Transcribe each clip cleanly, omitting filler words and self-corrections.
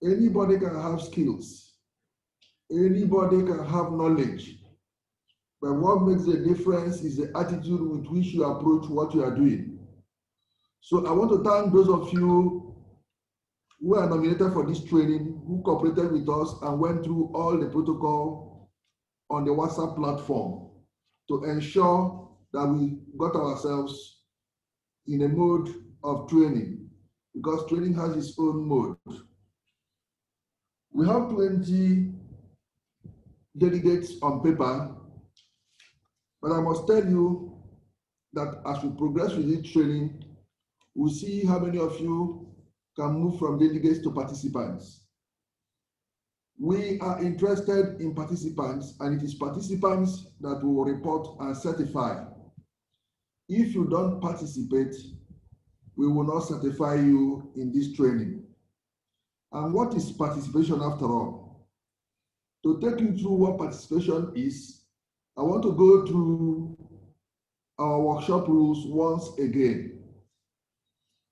Anybody can have skills. Anybody can have knowledge. But what makes the difference is the attitude with which you approach what you are doing. So I want to thank those of you who are nominated for this training, who cooperated with us and went through all the protocol on the WhatsApp platform to ensure that we got ourselves in a mode of training, because training has its own mode. We have 20 delegates on paper, but I must tell you that as we progress with this training, we'll see how many of you can move from delegates to participants. We are interested in participants, and it is participants that will report and certify. If you don't participate, we will not certify you in this training. And what is participation after all? To take you through what participation is, I want to go through our workshop rules once again.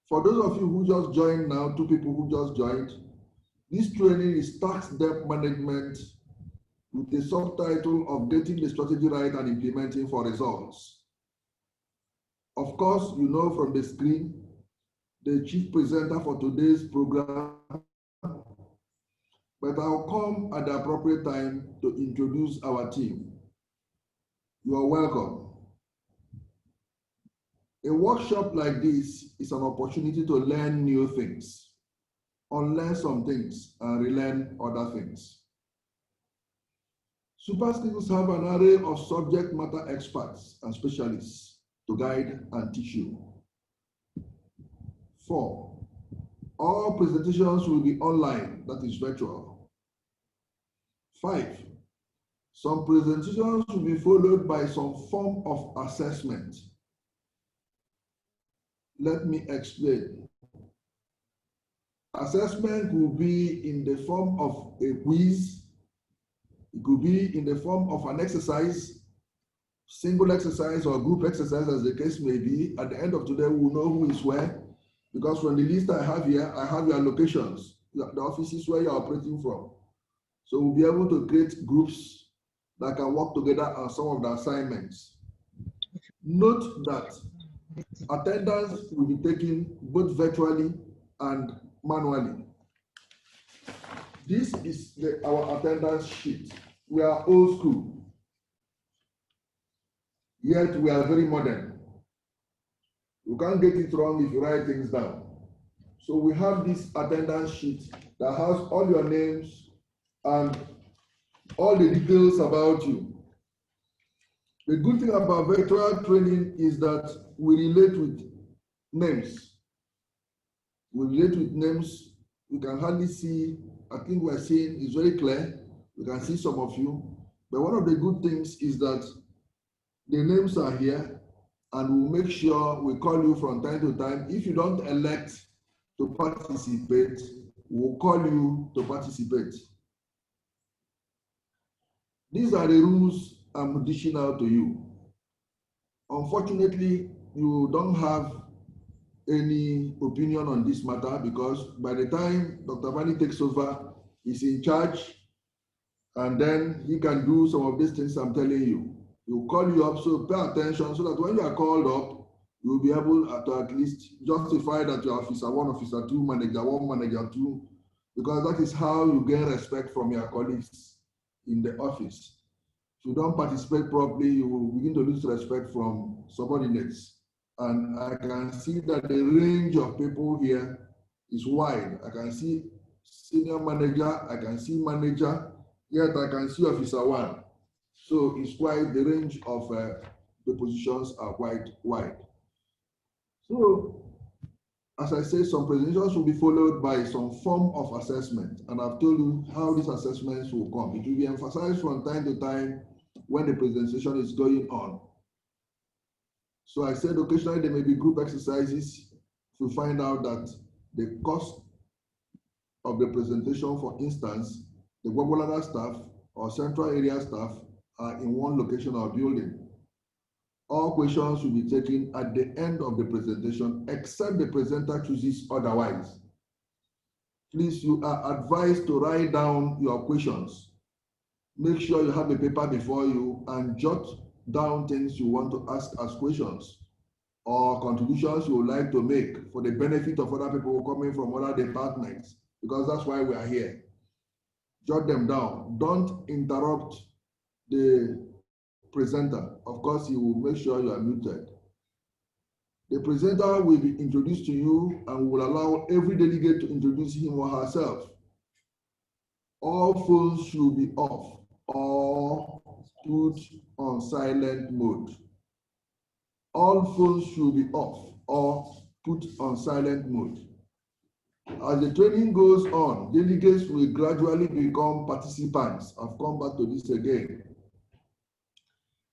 For those of you who just joined now, 2 people who just joined, this training is tax debt management with the subtitle of getting the strategy right and implementing for results. Of course, you know from the screen, the chief presenter for today's program, but I'll come at the appropriate time to introduce our team. You are welcome. A workshop like this is an opportunity to learn new things, unlearn some things, and relearn other things. Superskills have an array of subject matter experts and specialists to guide and teach you. 4, all presentations will be online, that is virtual. 5, some presentations will be followed by some form of assessment. Let me explain. Assessment will be in the form of a quiz. It could be in the form of an exercise, single exercise or group exercise as the case may be. At the end of today, we'll know who is where, because from the list I have here, I have your locations, the offices where you're operating from. So we'll be able to create groups that can work together on some of the assignments. Note that attendance will be taken both virtually and manually. This is our attendance sheet. We are old school, yet we are very modern. You can't get it wrong if you write things down. So we have this attendance sheet that has all your names and all the details about you. The good thing about virtual training is that we relate with names. We relate with names. We can hardly see. I think we're seeing it's very clear. We can see some of you. But one of the good things is that the names are here, and we'll make sure we call you from time to time. If you don't elect to participate, we'll call you to participate. These are the rules I'm dishing out to you. Unfortunately, you don't have any opinion on this matter, because by the time Dr. Bani takes over, he's in charge, and then he can do some of these things I'm telling you. He'll call you up, so pay attention so that when you are called up, you'll be able to at least justify that you're officer 1, officer 2, manager 1, manager 2, because that is how you gain respect from your colleagues in the office. If you don't participate properly, you will begin to lose respect from subordinates. And I can see that the range of people here is wide. I can see senior manager, I can see manager, yet I can see officer 1. So it's quite, the range of the positions are quite wide. So, as I say, some presentations will be followed by some form of assessment. And I've told you how these assessments will come. It will be emphasized from time to time when the presentation is going on. So I said occasionally there may be group exercises to find out that the cost of the presentation, for instance, the Gwagwalada staff or central area staff are in one location or building. All questions will be taken at the end of the presentation, except the presenter chooses otherwise. please, you are advised to write down your questions. Make sure you have a paper before you and jot down things you want to ask as questions or contributions you would like to make for the benefit of other people coming from other departments, because that's why we are here. Jot them down. Don't interrupt the presenter. Of course, he will make sure you are muted. The presenter will be introduced to you and will allow every delegate to introduce him or herself. All phones should be off or put on silent mode. All phones should be off or put on silent mode. As the training goes on, delegates will gradually become participants. I've come back to this again.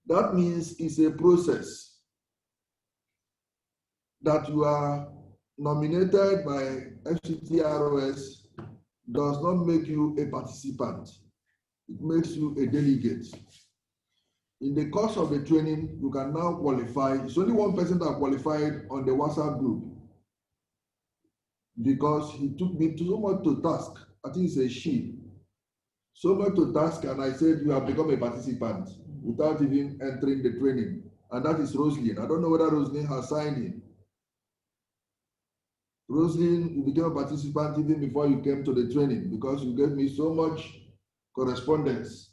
That means it's a process that you are nominated by FCT-IRS does not make you a participant. It makes you a delegate. In the course of the training, you can now qualify. It's only one person that qualified on the WhatsApp group because he took me so much to task. I think it's a she. So much to task, and I said, you have become a participant without even entering the training. And that is Roslyn. I don't know whether Roslyn has signed in. Roslyn, you became a participant even before you came to the training because you gave me so much correspondence.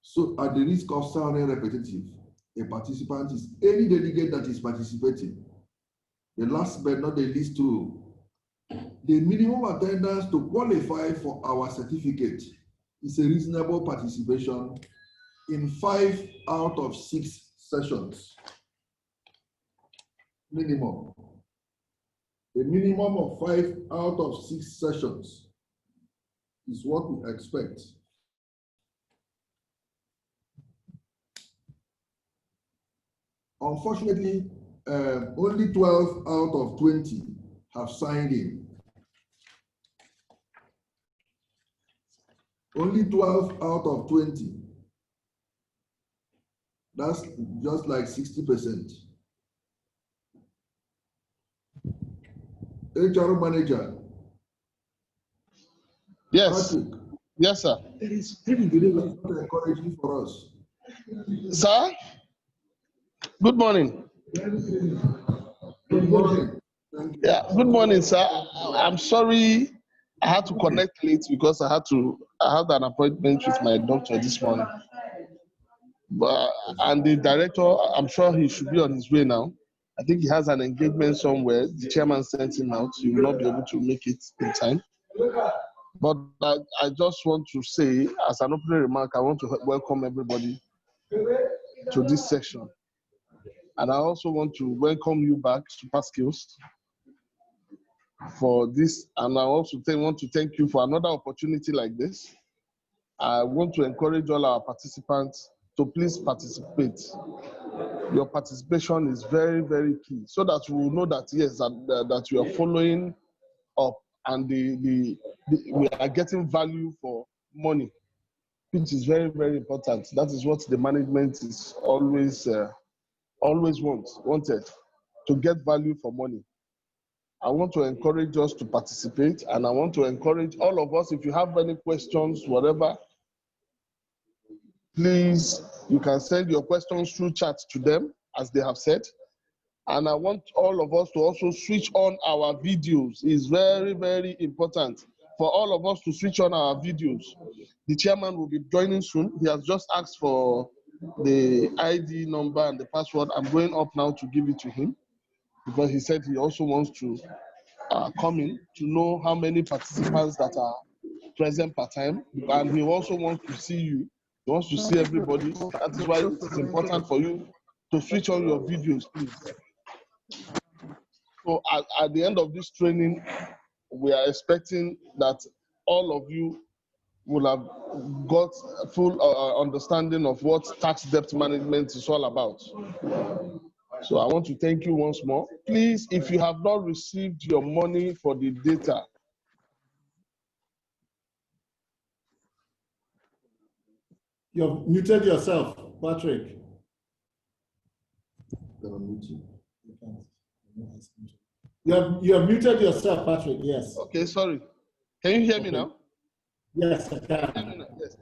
So at the risk of sounding repetitive, a participant is any delegate that is participating. The last but not the least rule, the minimum attendance to qualify for our certificate is a reasonable participation in 5 out of 6 sessions. Minimum. A minimum of 5 out of 6 sessions is what we expect. Unfortunately, only 12 out of 20 have signed in. Only 12 out of 20. That's just like 60%. HR manager. Yes. Patrick, Yes, sir. it is pretty good. It's not encouraging for us. Sir? Good morning. Good morning. Thank you. Yeah, good morning, sir. I'm sorry I had to connect late because I had an appointment with my doctor this morning. And the director, I'm sure he should be on his way now. I think he has an engagement somewhere. The chairman sent him out. He will not be able to make it in time. But I just want to say, as an opening remark, I want to welcome everybody to this session. And I also want to welcome you back, Superskills, for this. And I also want to thank you for another opportunity like this. I want to encourage all our participants to please participate. Your participation is very, very key, so that we will know that, yes, that we are following up and we are getting value for money, which is very, very important. That is what the management is always wanted, to get value for money. I want to encourage us to participate, and I want to encourage all of us, if you have any questions, whatever, please, you can send your questions through chat to them, as they have said. And I want all of us to also switch on our videos. It's very, very important for all of us to switch on our videos. The chairman will be joining soon. He has just asked for the ID number and the password. I'm going up now to give it to him, because he said he also wants to come in to know how many participants that are present per time. And he also wants to see you. He wants to see everybody. That is why it is important for you to switch on your videos, please. So at the end of this training, we are expecting that all of you will have got a full understanding of what tax debt management is all about. So I want to thank you once more. Please, if you have not received your money for the data, you've muted yourself, Patrick. You have muted yourself, Patrick. Yes. Okay, sorry. Can you hear me now? Yes, I can. Yes.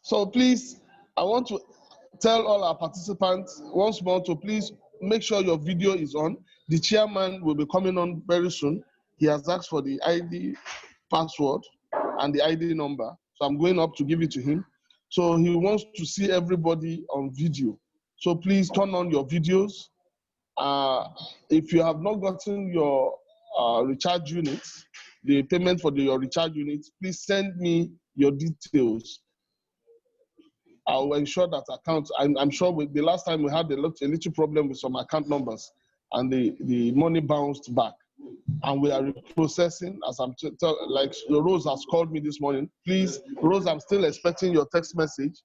So please, I want to tell all our participants once more to please make sure your video is on. The chairman will be coming on very soon. He has asked for the ID password and the ID number. So I'm going up to give it to him. So he wants to see everybody on video. So please turn on your videos. If you have not gotten your recharge units, the payment for your recharge units, please send me your details. I will ensure that account, I'm sure with the last time we had a little problem with some account numbers and the money bounced back. And we are reprocessing, as I'm like Rose has called me this morning. Please, Rose, I'm still expecting your text message.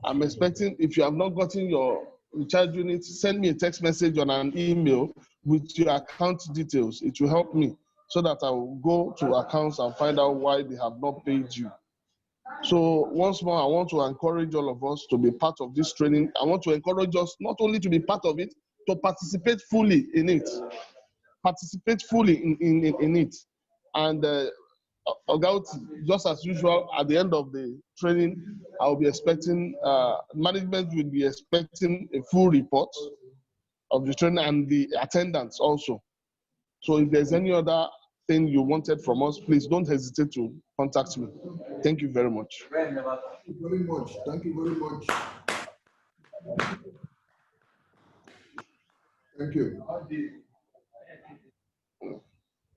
I'm expecting, if you have not gotten your recharge unit, send me a text message on an email with your account details. It will help me so that I will go to accounts and find out why they have not paid you. So once more, I want to encourage all of us to be part of this training. I want to encourage us not only to be part of it, to participate fully in it. Participate fully in it. And just as usual, at the end of the training, I'll be expecting, management will be expecting a full report of the training and the attendance also. So if there's any other thing you wanted from us, please don't hesitate to contact me. Thank you very much. Thank you very much. Thank you very much. Thank you.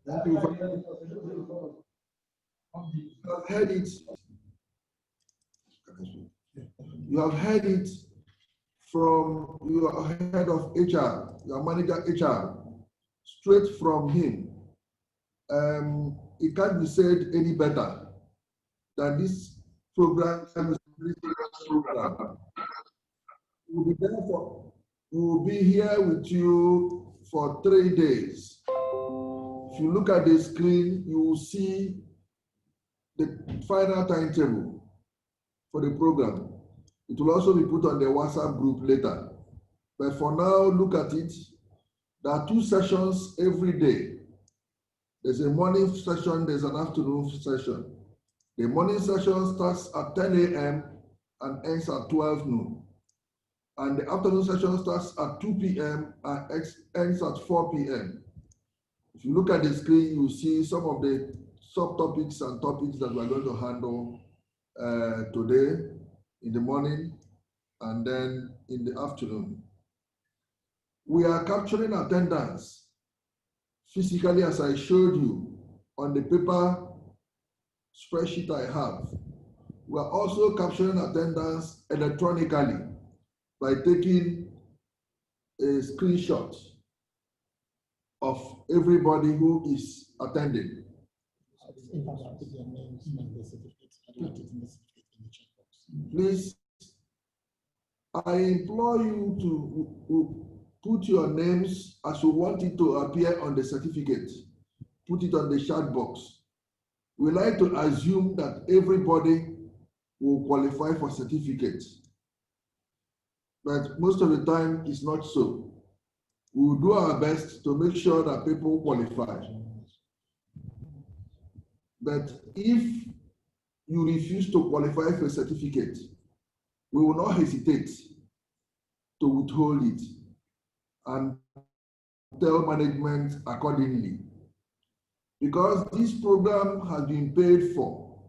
Thank you. You have heard it. You have heard it from your head of HR, your manager HR, straight from him. It can't be said any better that this program is a very serious program. We'll be here with you for 3 days. If you look at the screen, you will see the final timetable for the program. It will also be put on the WhatsApp group later. But for now, look at it. There are 2 sessions every day. There's a morning session, there's an afternoon session. The morning session starts at 10 a.m. and ends at 12 noon. And the afternoon session starts at 2 p.m. and ends at 4 p.m. If you look at the screen, you see some of the subtopics and topics that we're going to handle today in the morning and then in the afternoon. We are capturing attendance physically, as I showed you on the paper spreadsheet I have. We are also capturing attendance electronically by taking a screenshot of everybody who is attending. Please, I implore you to put your names as you want it to appear on the certificate. Put it on the chat box. We like to assume that everybody will qualify for certificates, but most of the time it's not so. We will do our best to make sure that people qualify. But if you refuse to qualify for a certificate, we will not hesitate to withhold it and tell management accordingly. Because this program has been paid for,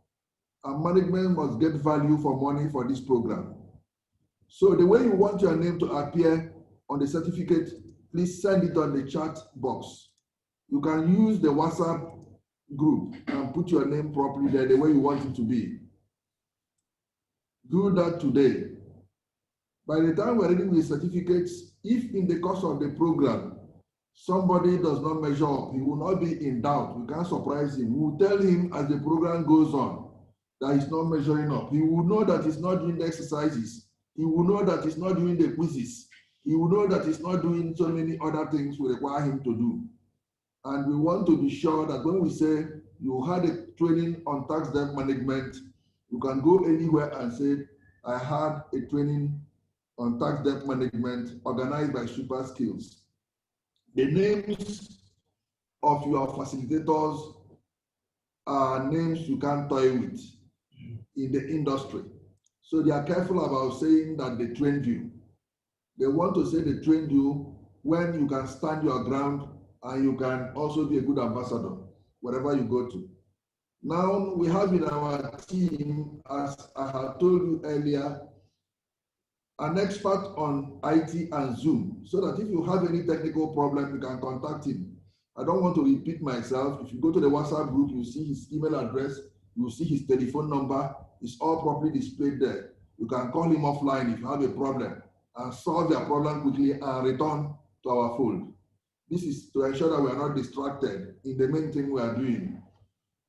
and management must get value for money for this program. So the way you want your name to appear on the certificate, please send it on the chat box. You can use the WhatsApp group and put your name properly there the way you want it to be. Do that today. By the time we're ready with certificates, if in the course of the program, somebody does not measure up, he will not be in doubt. We can't surprise him. We will tell him as the program goes on that he's not measuring up. He will know that he's not doing the exercises. He will know that he's not doing the quizzes. He will know that he's not doing so many other things we require him to do. And we want to be sure that when we say you had a training on tax debt management, you can go anywhere and say, I had a training on tax debt management organized by Superskills. The names of your facilitators are names you can't toy with in the industry. So they are careful about saying that they trained you. They want to say they trained you when you can stand your ground and you can also be a good ambassador wherever you go to. Now we have in our team, as I have told you earlier, an expert on IT and Zoom, so that if you have any technical problem, you can contact him. I don't want to repeat myself. If you go to the WhatsApp group, you see his email address, you see his telephone number. It's all properly displayed there. You can call him offline if you have a problem and solve your problem quickly and return to our fold. This is to ensure that we are not distracted in the main thing we are doing.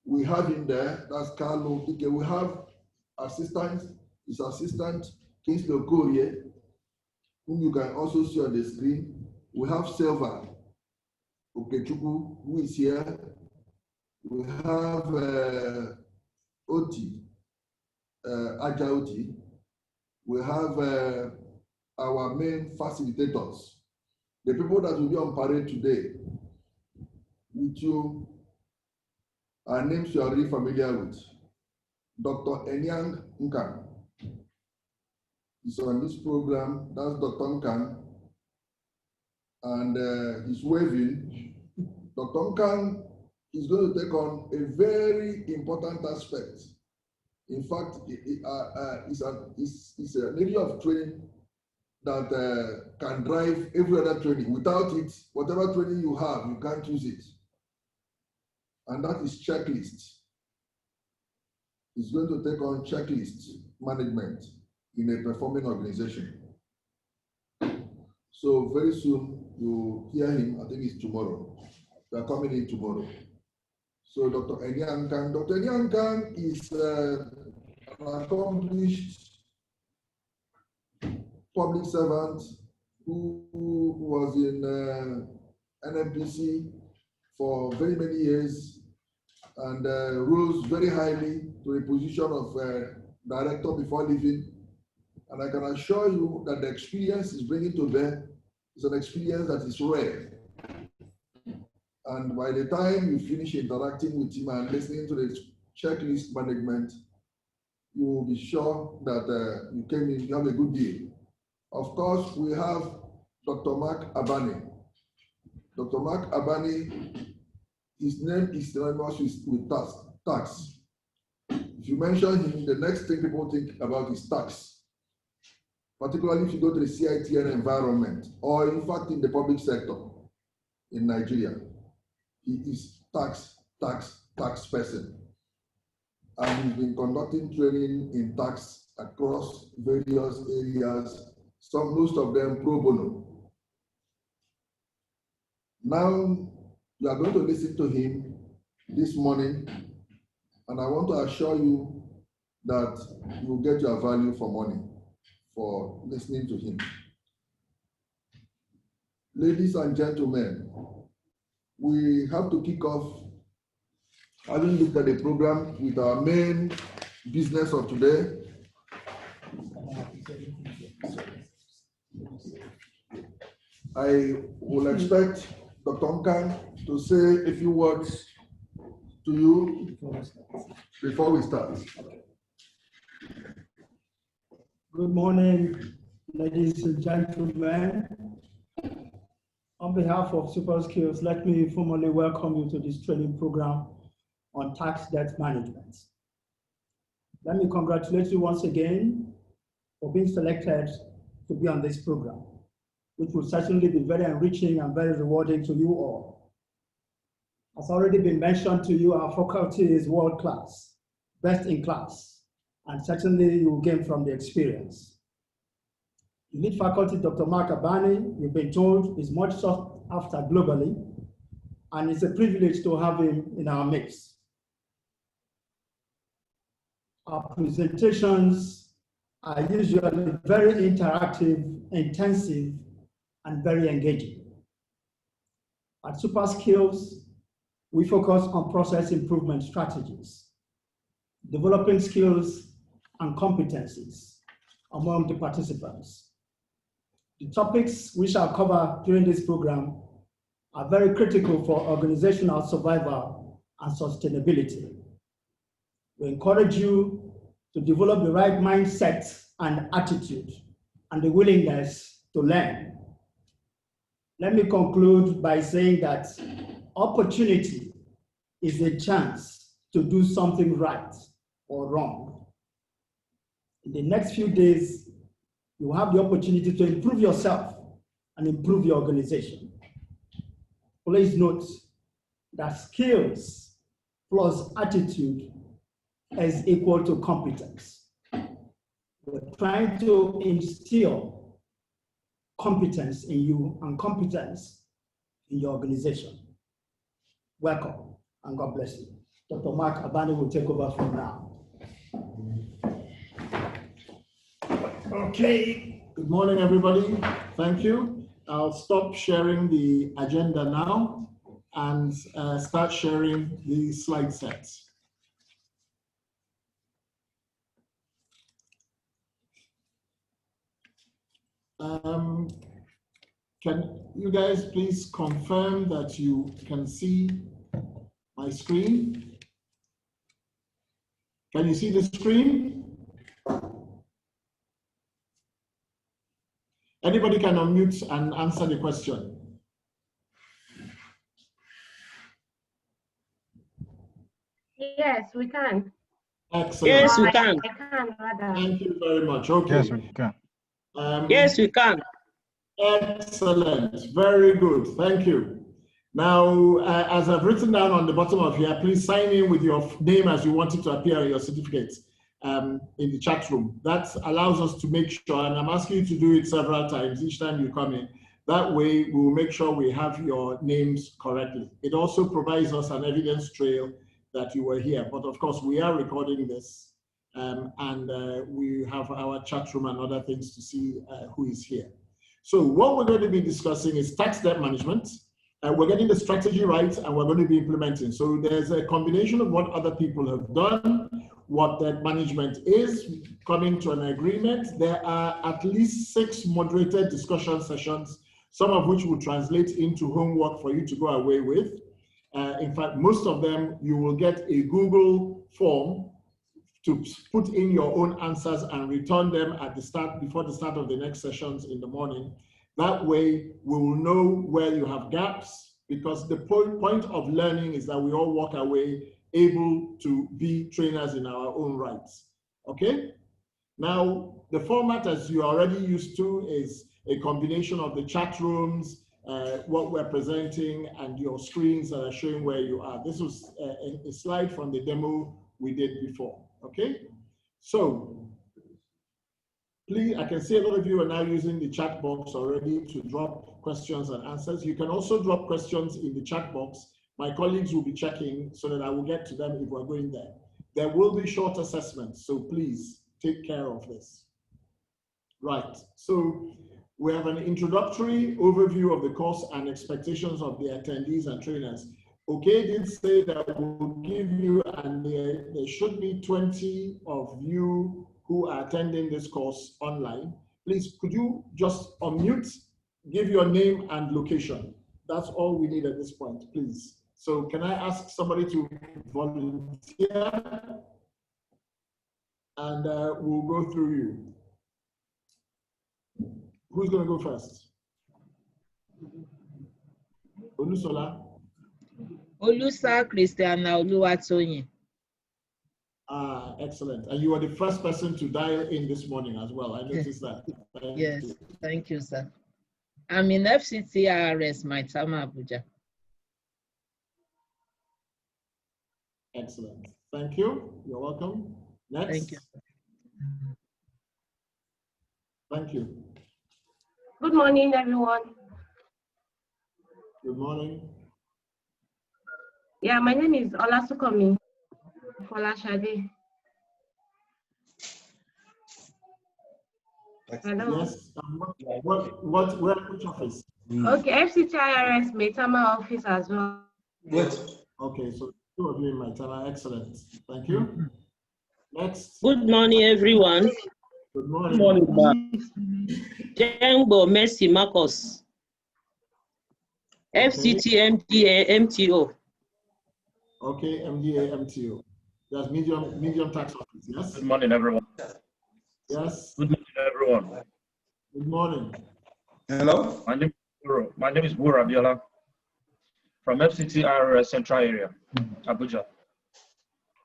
We have him there, that's Carlo. Okay, we have his assistant, Kingsley Okorie, whom you can also see on the screen. We have Silva Okechukwu, who is here. We have Oti, Aja Oti. We have our main facilitators, the people that will be on parade today with you. Our names you are really familiar with. Dr. Enyang Nkan is on this program. That's Dr. Nkan. And he's waving. Dr. Nkan is going to take on a very important aspect. In fact, it's an area of training that can drive every other training. Without it, whatever training you have, you can't use it. And that is checklist. It's going to take on checklist management in a performing organization. So very soon you hear him. I think it's tomorrow. They are coming in tomorrow. So Dr. Enyang Nkan. Dr. Enyang Nkan is an accomplished public servant who was in NNPC for very many years and rose very highly to a position of director before leaving. And I can assure you that the experience he's bringing to bear is an experience that is rare. And by the time you finish interacting with him and listening to the checklist management, you will be sure that you came in, you have a good deal. Of course, we have Dr. Mark Abani. Dr. Mark Abani, his name is synonymous with tax. If you mention him, the next thing people think about is tax. Particularly if you go to the CITN environment, or in fact in the public sector in Nigeria. He is tax person. And he's been conducting training in tax across various areas, most of them pro bono. Now, you are going to listen to him this morning, and I want to assure you that you will get your value for money for listening to him. Ladies and gentlemen, we have to kick off, having looked at the program, with our main business of today. I will expect Dr. Nkan to say a few words to you before we start. Good morning, ladies and gentlemen. On behalf of Superskills, let me formally welcome you to this training program on tax debt management. Let me congratulate you once again for being selected to be on this program, which will certainly be very enriching and very rewarding to you all. As already been mentioned to you, our faculty is world class, best in class, and certainly you will gain from the experience. The lead faculty, Dr. Mark Abani, you've been told, is much sought after globally, and it's a privilege to have him in our midst. Our presentations are usually very interactive, intensive, and very engaging. At Superskills, we focus on process improvement strategies, developing skills and competencies among the participants. The topics we shall cover during this program are very critical for organizational survival and sustainability. We encourage you to develop the right mindset and attitude and the willingness to learn. Let me conclude by saying that opportunity is a chance to do something right or wrong. In the next few days, you will have the opportunity to improve yourself and improve your organization. Please note that skills plus attitude is equal to competence. We're trying to instill competence in you and competence in your organization. Welcome, and God bless you. Dr. Mark Abani will take over from now. Okay, good morning, everybody. Thank you. I'll stop sharing the agenda now and start sharing the slide sets. Can you guys please confirm that you can see my screen? Can you see the screen? Anybody can unmute and answer the question. Yes, we can. Excellent. Yes, we can. I can, rather. Thank you very much. Okay. Yes, we can. Yes, we can. Excellent. Very good. Thank you. Now, as I've written down on the bottom of here, please sign in with your name as you want it to appear on your certificate in the chat room. That allows us to make sure, and I'm asking you to do it several times each time you come in. That way, we will make sure we have your names correctly. It also provides us an evidence trail that you were here. But of course, we are recording this and we have our chat room and other things to see who is here. So what we're going to be discussing is tax debt management. We're getting the strategy right and we're going to be implementing. So there's a combination of what other people have done, what debt management is, coming to an agreement. There are at least 6 moderated discussion sessions, some of which will translate into homework for you to go away with. In fact, most of them, you will get a Google form to put in your own answers and return them at the start, before the start of the next sessions in the morning. That way, we will know where you have gaps, because the point of learning is that we all walk away able to be trainers in our own rights. Okay? Now, the format, as you're already used to, is a combination of the chat rooms, what we're presenting, and your screens that are showing where you are. This was a slide from the demo we did before. Okay? So, please, I can see a lot of you are now using the chat box already to drop questions and answers. You can also drop questions in the chat box. My colleagues will be checking so that I will get to them if we're going there. There will be short assessments, so please take care of this. Right, so we have an introductory overview of the course and expectations of the attendees and trainers. Okay, did say that we'll give you, and there should be 20 of you who are attending this course online. Please, could you just unmute, give your name and location? That's all we need at this point, please. So can I ask somebody to volunteer? And we'll go through you. Who's going to go first? Olusola? Olusa Christiana Oluwatoyin. Excellent. And you are the first person to dial in this morning as well. I noticed that. Yes, thank you, sir. I'm in FCT-IRS, Maitama, Abuja. Excellent. Thank you. You're welcome. Next. Thank you. Thank you. Good morning, everyone. Good morning. Yeah, my name is Olasukomi Folashade. Hello. Yes. Which office? Okay, FCT-IRS Maitama office as well. Good. Okay, so 2 of you in Maitama. Excellent. Thank you. Next. Good morning, everyone. Good morning. Good morning, ma'am. Jengbo Mercy Marcos. FCT, MDA, MTO. Okay, MDA, MTO. That's medium tax office, yes? Good morning, everyone. Yes. Good morning, everyone. Good morning. Hello. My name is Bura Abiola from FCT-IRS Central Area, Abuja.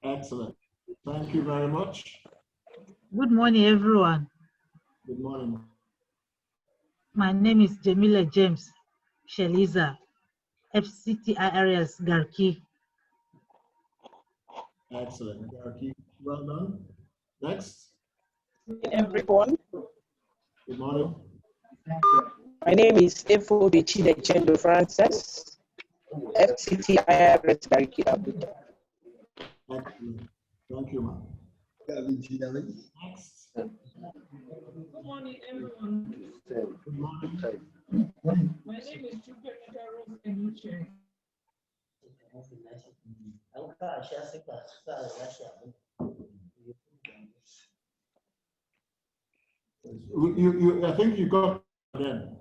Excellent. Thank you very much. Good morning, everyone. Good morning. My name is Jamila James Sheliza, FCT-IRS Garki. Excellent. Garki, well done. Next. Everyone. Good morning. My name is Efo Chidechendo Francis, FCT-IRS Garki Abuja. Excellent. Thank you, ma'am. Next. Good morning, everyone. Good morning. My name is Superskills Enuche. I think you got them.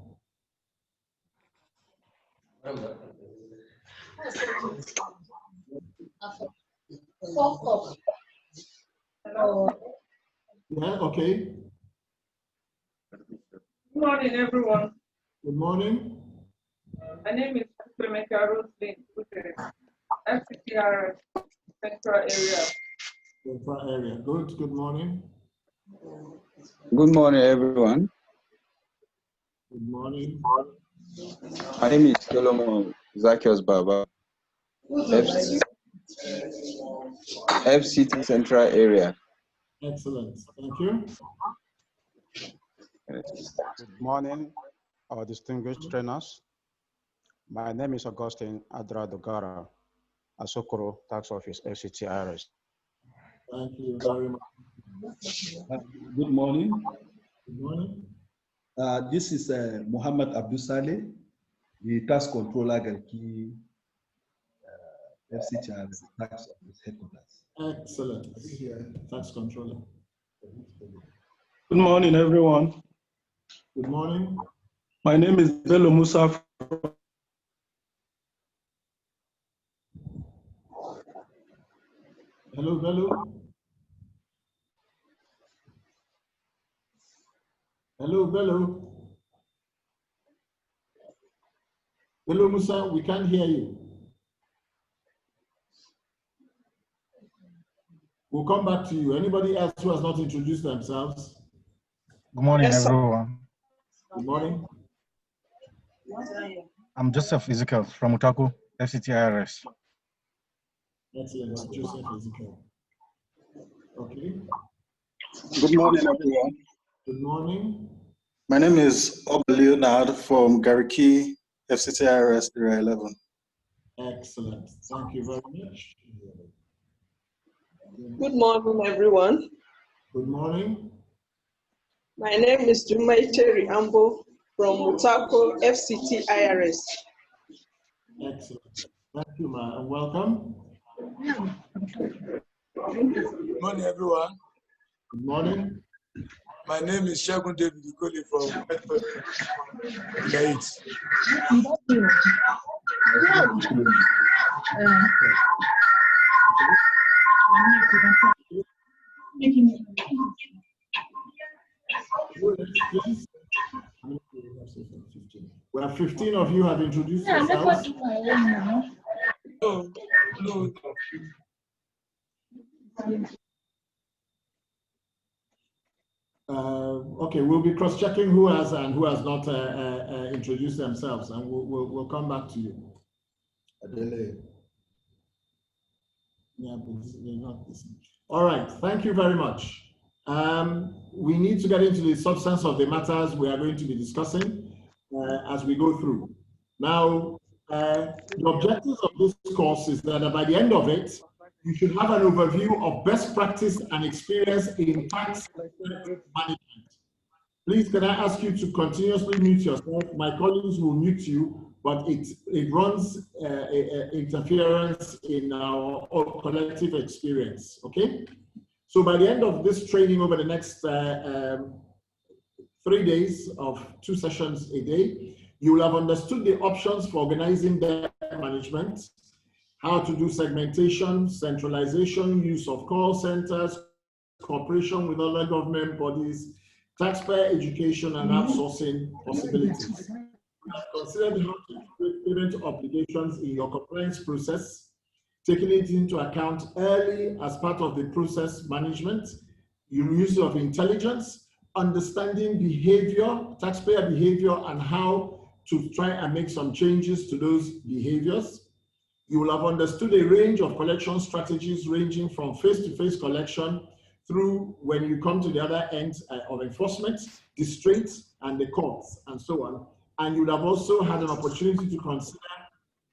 Hello. Yeah, okay. Good morning, everyone. Good morning. My name is Superskills Roslyn, FCT-IRS Central Area. Central area. Good. Good morning. Good morning, everyone. Good morning. My name is Solomon Zacchaeus Baba, FCT Central Area. Excellent. Thank you. Good morning, our distinguished trainers. My name is Augustine Adra Dogara, Asokoro Tax Office, FCT-IRS. Thank you very much. Good morning. Good morning. This is Muhammad Abdul Saleh, the tax controller Garki FCT-IRS Tax Office headquarters. Excellent. Tax controller. Good morning, everyone. Good morning. My name is Bello Musa. Hello, Bello. Hello, Bello. Bello Musa, we can't hear you. We'll come back to you. Anybody else who has not introduced themselves? Good morning, Yes, everyone. Good morning. I'm Joseph Ezekiel from Utaku, FCT-IRS. Excellent. Joseph Ezekiel. Okay. Good morning, everyone. Good morning. My name is Ob Leonard from Gariki, FCT-IRS Area 11. Excellent. Thank you very much. Good morning, everyone. Good morning. My name is Jumai Cherry Ambo from Mutako FCT-IRS. Excellent. Thank you, ma, and welcome. Good morning, everyone. Good morning. My name is Shagun David Ikoli from Lait. Well, 15 of you have introduced yourselves. No. Okay, we'll be cross-checking who has and who has not introduced themselves, and we'll come back to you. Yeah, but they're not listening. All right, thank you very much. We need to get into the substance of the matters we are going to be discussing as we go through. Now, the objectives of this course is that by the end of it, you should have an overview of best practice and experience in tax management. Please, can I ask you to continuously mute yourself? My colleagues will mute you, but it runs interference in our collective experience, okay? So by the end of this training over the next 3 days of 2 sessions a day, You will have understood the options for organizing debt management, how to do segmentation, centralization, use of call centers, cooperation with other government bodies, taxpayer education, and outsourcing possibilities. Consider how to create payment obligations in your compliance process, taking it into account early as part of the process management, use of intelligence, understanding behavior, taxpayer behavior, and how to try and make some changes to those behaviors. You will have understood a range of collection strategies ranging from face-to-face collection through when you come to the other end of enforcement, the streets and the courts and so on. And you would have also had an opportunity to consider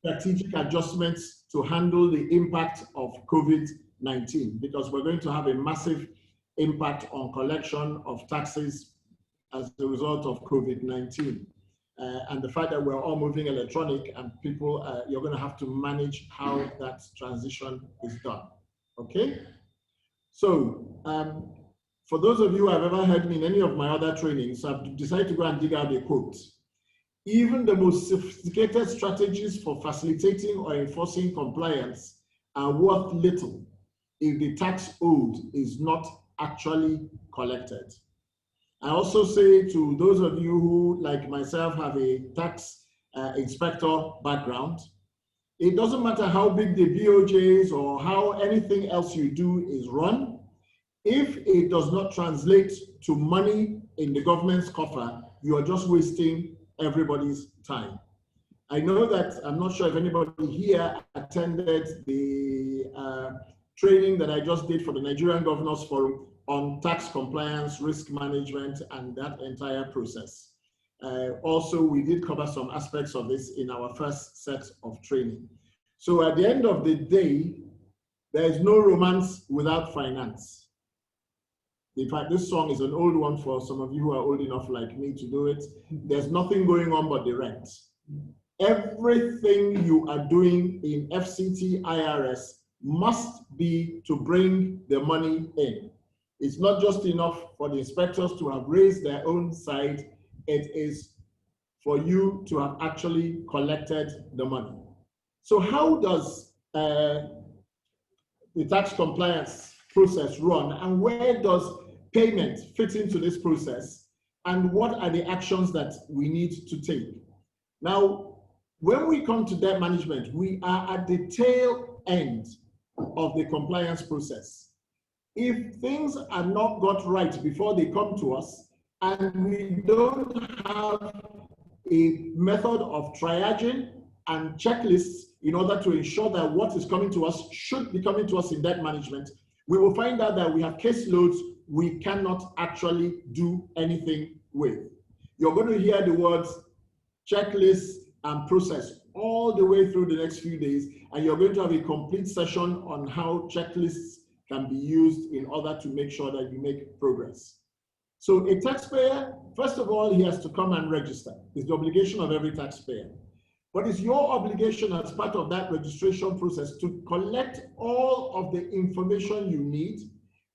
strategic adjustments to handle the impact of COVID-19, because we're going to have a massive impact on collection of taxes as a result of COVID-19. And the fact that we're all moving electronic and people, you're going to have to manage how that transition is done. Okay? So, for those of you who have ever heard me in any of my other trainings, I've decided to go and dig out a quote. Even the most sophisticated strategies for facilitating or enforcing compliance are worth little if the tax owed is not actually collected. I also say to those of you who, like myself, have a tax inspector background, it doesn't matter how big the BOJ is or how anything else you do is run, if it does not translate to money in the government's coffer, you are just wasting everybody's time. I know that, I'm not sure if anybody here attended the training that I just did for the Nigerian Governors Forum on tax compliance, risk management, and that entire process. Also, we did cover some aspects of this in our first set of training. So at the end of the day, there is no romance without finance. In fact, this song is an old one for some of you who are old enough like me to do it. There's nothing going on but the rent. Everything you are doing in FCT-IRS must be to bring the money in. It's not just enough for the inspectors to have raised their own side, it is for you to have actually collected the money. So how does the tax compliance process run, and where does payment fit into this process, and what are the actions that we need to take? Now, when we come to debt management, we are at the tail end of the compliance process. If things are not got right before they come to us, and we don't have a method of triaging and checklists in order to ensure that what is coming to us should be coming to us in debt management, we will find out that we have caseloads we cannot actually do anything with. You're going to hear the words checklist and process all the way through the next few days, and you're going to have a complete session on how checklists can be used in order to make sure that you make progress. So a taxpayer, first of all, he has to come and register. It's the obligation of every taxpayer. But it's your obligation as part of that registration process to collect all of the information you need,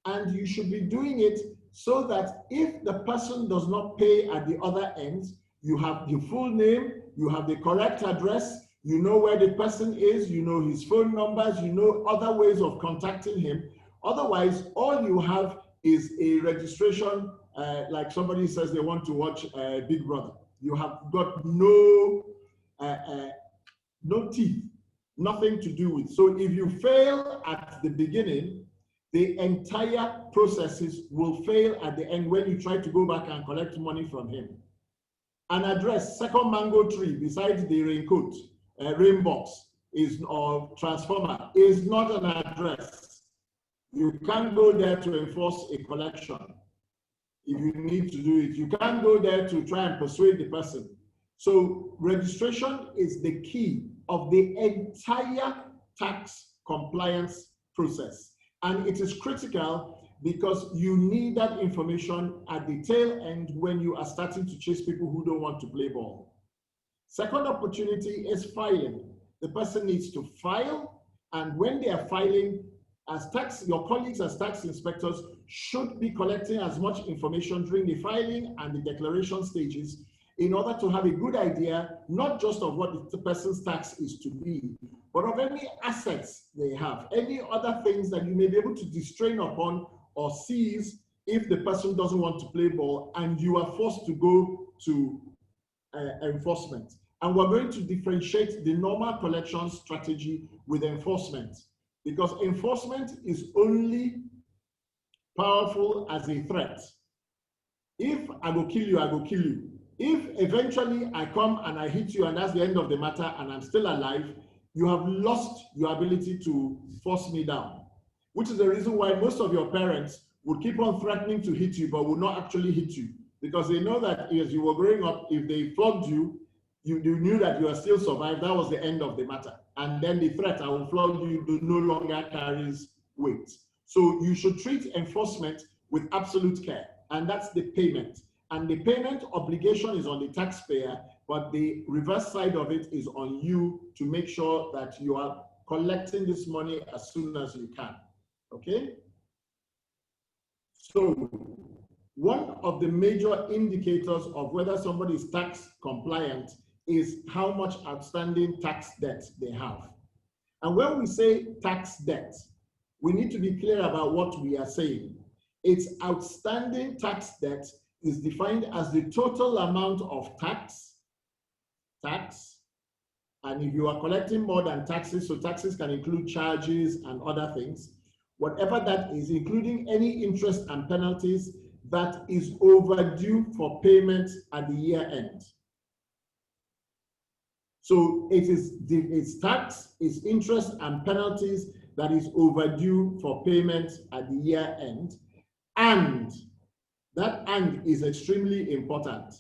and you should be doing it so that if the person does not pay at the other end, you have the full name, you have the correct address, you know where the person is, you know his phone numbers, you know other ways of contacting him. Otherwise, all you have is a registration, like somebody says they want to watch Big Brother. You have got no teeth, nothing to do with. So if you fail at the beginning, the entire processes will fail at the end when you try to go back and collect money from him. An address, second mango tree beside the raincoat, rain box or transformer is not an address. You can't go there to enforce a collection if you need to do it. You can't go there to try and persuade the person. So registration is the key of the entire tax compliance process. And it is critical because you need that information at the tail end when you are starting to chase people who don't want to play ball. Second opportunity is filing. The person needs to file, and when they are filing, your colleagues as tax inspectors should be collecting as much information during the filing and the declaration stages in order to have a good idea, not just of what the person's tax is to be, but of any assets they have, any other things that you may be able to distrain upon or seize if the person doesn't want to play ball and you are forced to go to enforcement. And we're going to differentiate the normal collection strategy with enforcement, because enforcement is only powerful as a threat. If I go kill you, I go kill you. If eventually I come and I hit you and that's the end of the matter and I'm still alive, you have lost your ability to force me down, which is the reason why most of your parents would keep on threatening to hit you but would not actually hit you, because they know that as you were growing up, if they flogged you, you knew that you are still survived. That was the end of the matter. And then the threat, I will flog you, no longer carries weight. So you should treat enforcement with absolute care, and that's the payment. And the payment obligation is on the taxpayer, but the reverse side of it is on you to make sure that you are collecting this money as soon as you can, okay? So one of the major indicators of whether somebody is tax compliant is how much outstanding tax debt they have. And when we say tax debt, we need to be clear about what we are saying. It's outstanding tax debt is defined as the total amount of tax, and if you are collecting more than taxes, so taxes can include charges and other things, whatever that is, including any interest and penalties that is overdue for payment at the year end. So it's tax, it's interest and penalties that is overdue for payment at the year end, and that "and" is extremely important,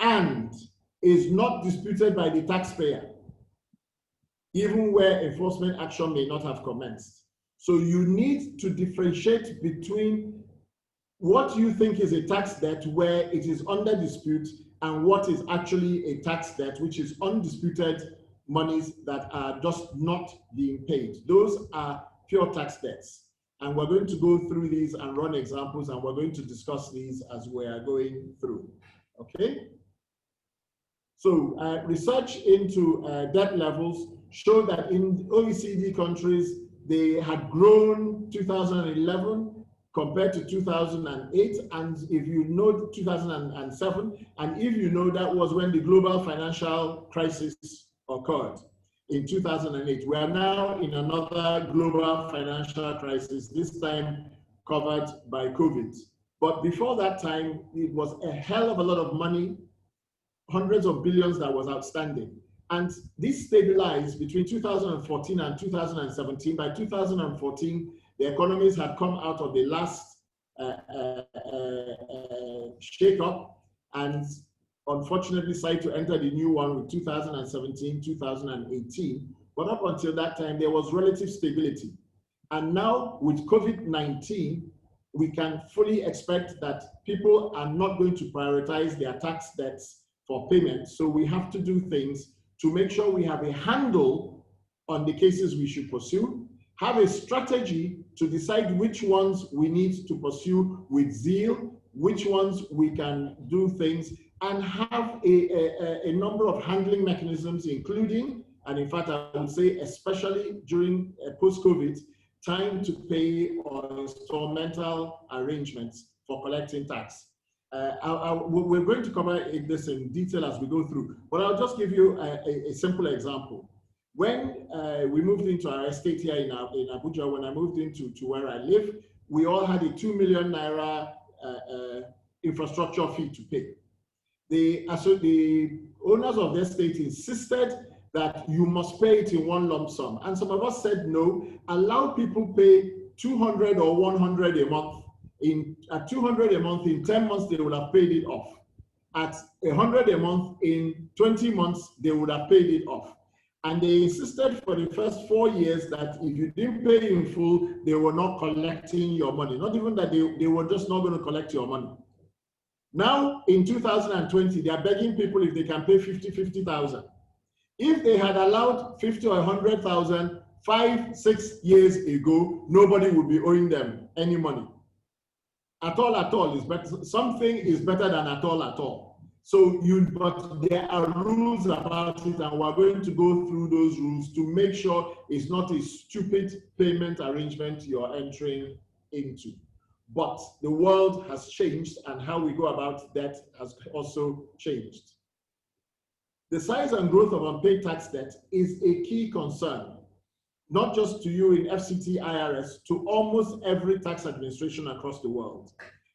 and is not disputed by the taxpayer, even where enforcement action may not have commenced. So you need to differentiate between what you think is a tax debt where it is under dispute and what is actually a tax debt, which is undisputed monies that are just not being paid. Those are pure tax debts. And we're going to go through these and run examples, and we're going to discuss these as we are going through, okay? So research into debt levels show that in OECD countries, they had grown 2011 compared to 2008. And if you know 2007, and if you know that was when the global financial crisis occurred in 2008. We are now in another global financial crisis, this time covered by COVID. But before that time, it was a hell of a lot of money, hundreds of billions that was outstanding. And this stabilized between 2014 and 2017. By 2014, the economies had come out of the last shake-up and unfortunately decided to enter the new one with 2017, 2018. But up until that time, there was relative stability. And now with COVID-19, we can fully expect that people are not going to prioritize their tax debts for payment. So we have to do things to make sure we have a handle on the cases we should pursue, have a strategy to decide which ones we need to pursue with zeal, which ones we can do things, and have a number of handling mechanisms, including, and in fact, I would say especially during post-COVID, time to pay or instrumental arrangements for collecting tax. We're going to cover this in detail as we go through, but I'll just give you a simple example. When we moved into our estate here in Abuja, when I moved into where I live, we all had a 2 million naira infrastructure fee to pay. The owners of the estate insisted that you must pay it in one lump sum. And some of us said, no, allow people pay 200 or 100 a month. At 200 a month, in 10 months, they will have paid it off. At 100 a month, in 20 months, they would have paid it off. And they insisted for the first 4 years that if you didn't pay in full, they were not collecting your money. Not even that they were just not going to collect your money. Now, in 2020, they are begging people if they can pay 50,000. If they had allowed 50 or 100,000 5-6 years ago, nobody would be owing them any money. At all is better. Something is better than at all. So but there are rules about it, and we're going to go through those rules to make sure it's not a stupid payment arrangement you're entering into. But the world has changed, and how we go about debt has also changed. The size and growth of unpaid tax debt is a key concern, not just to you in FCT-IRS, to almost every tax administration across the world.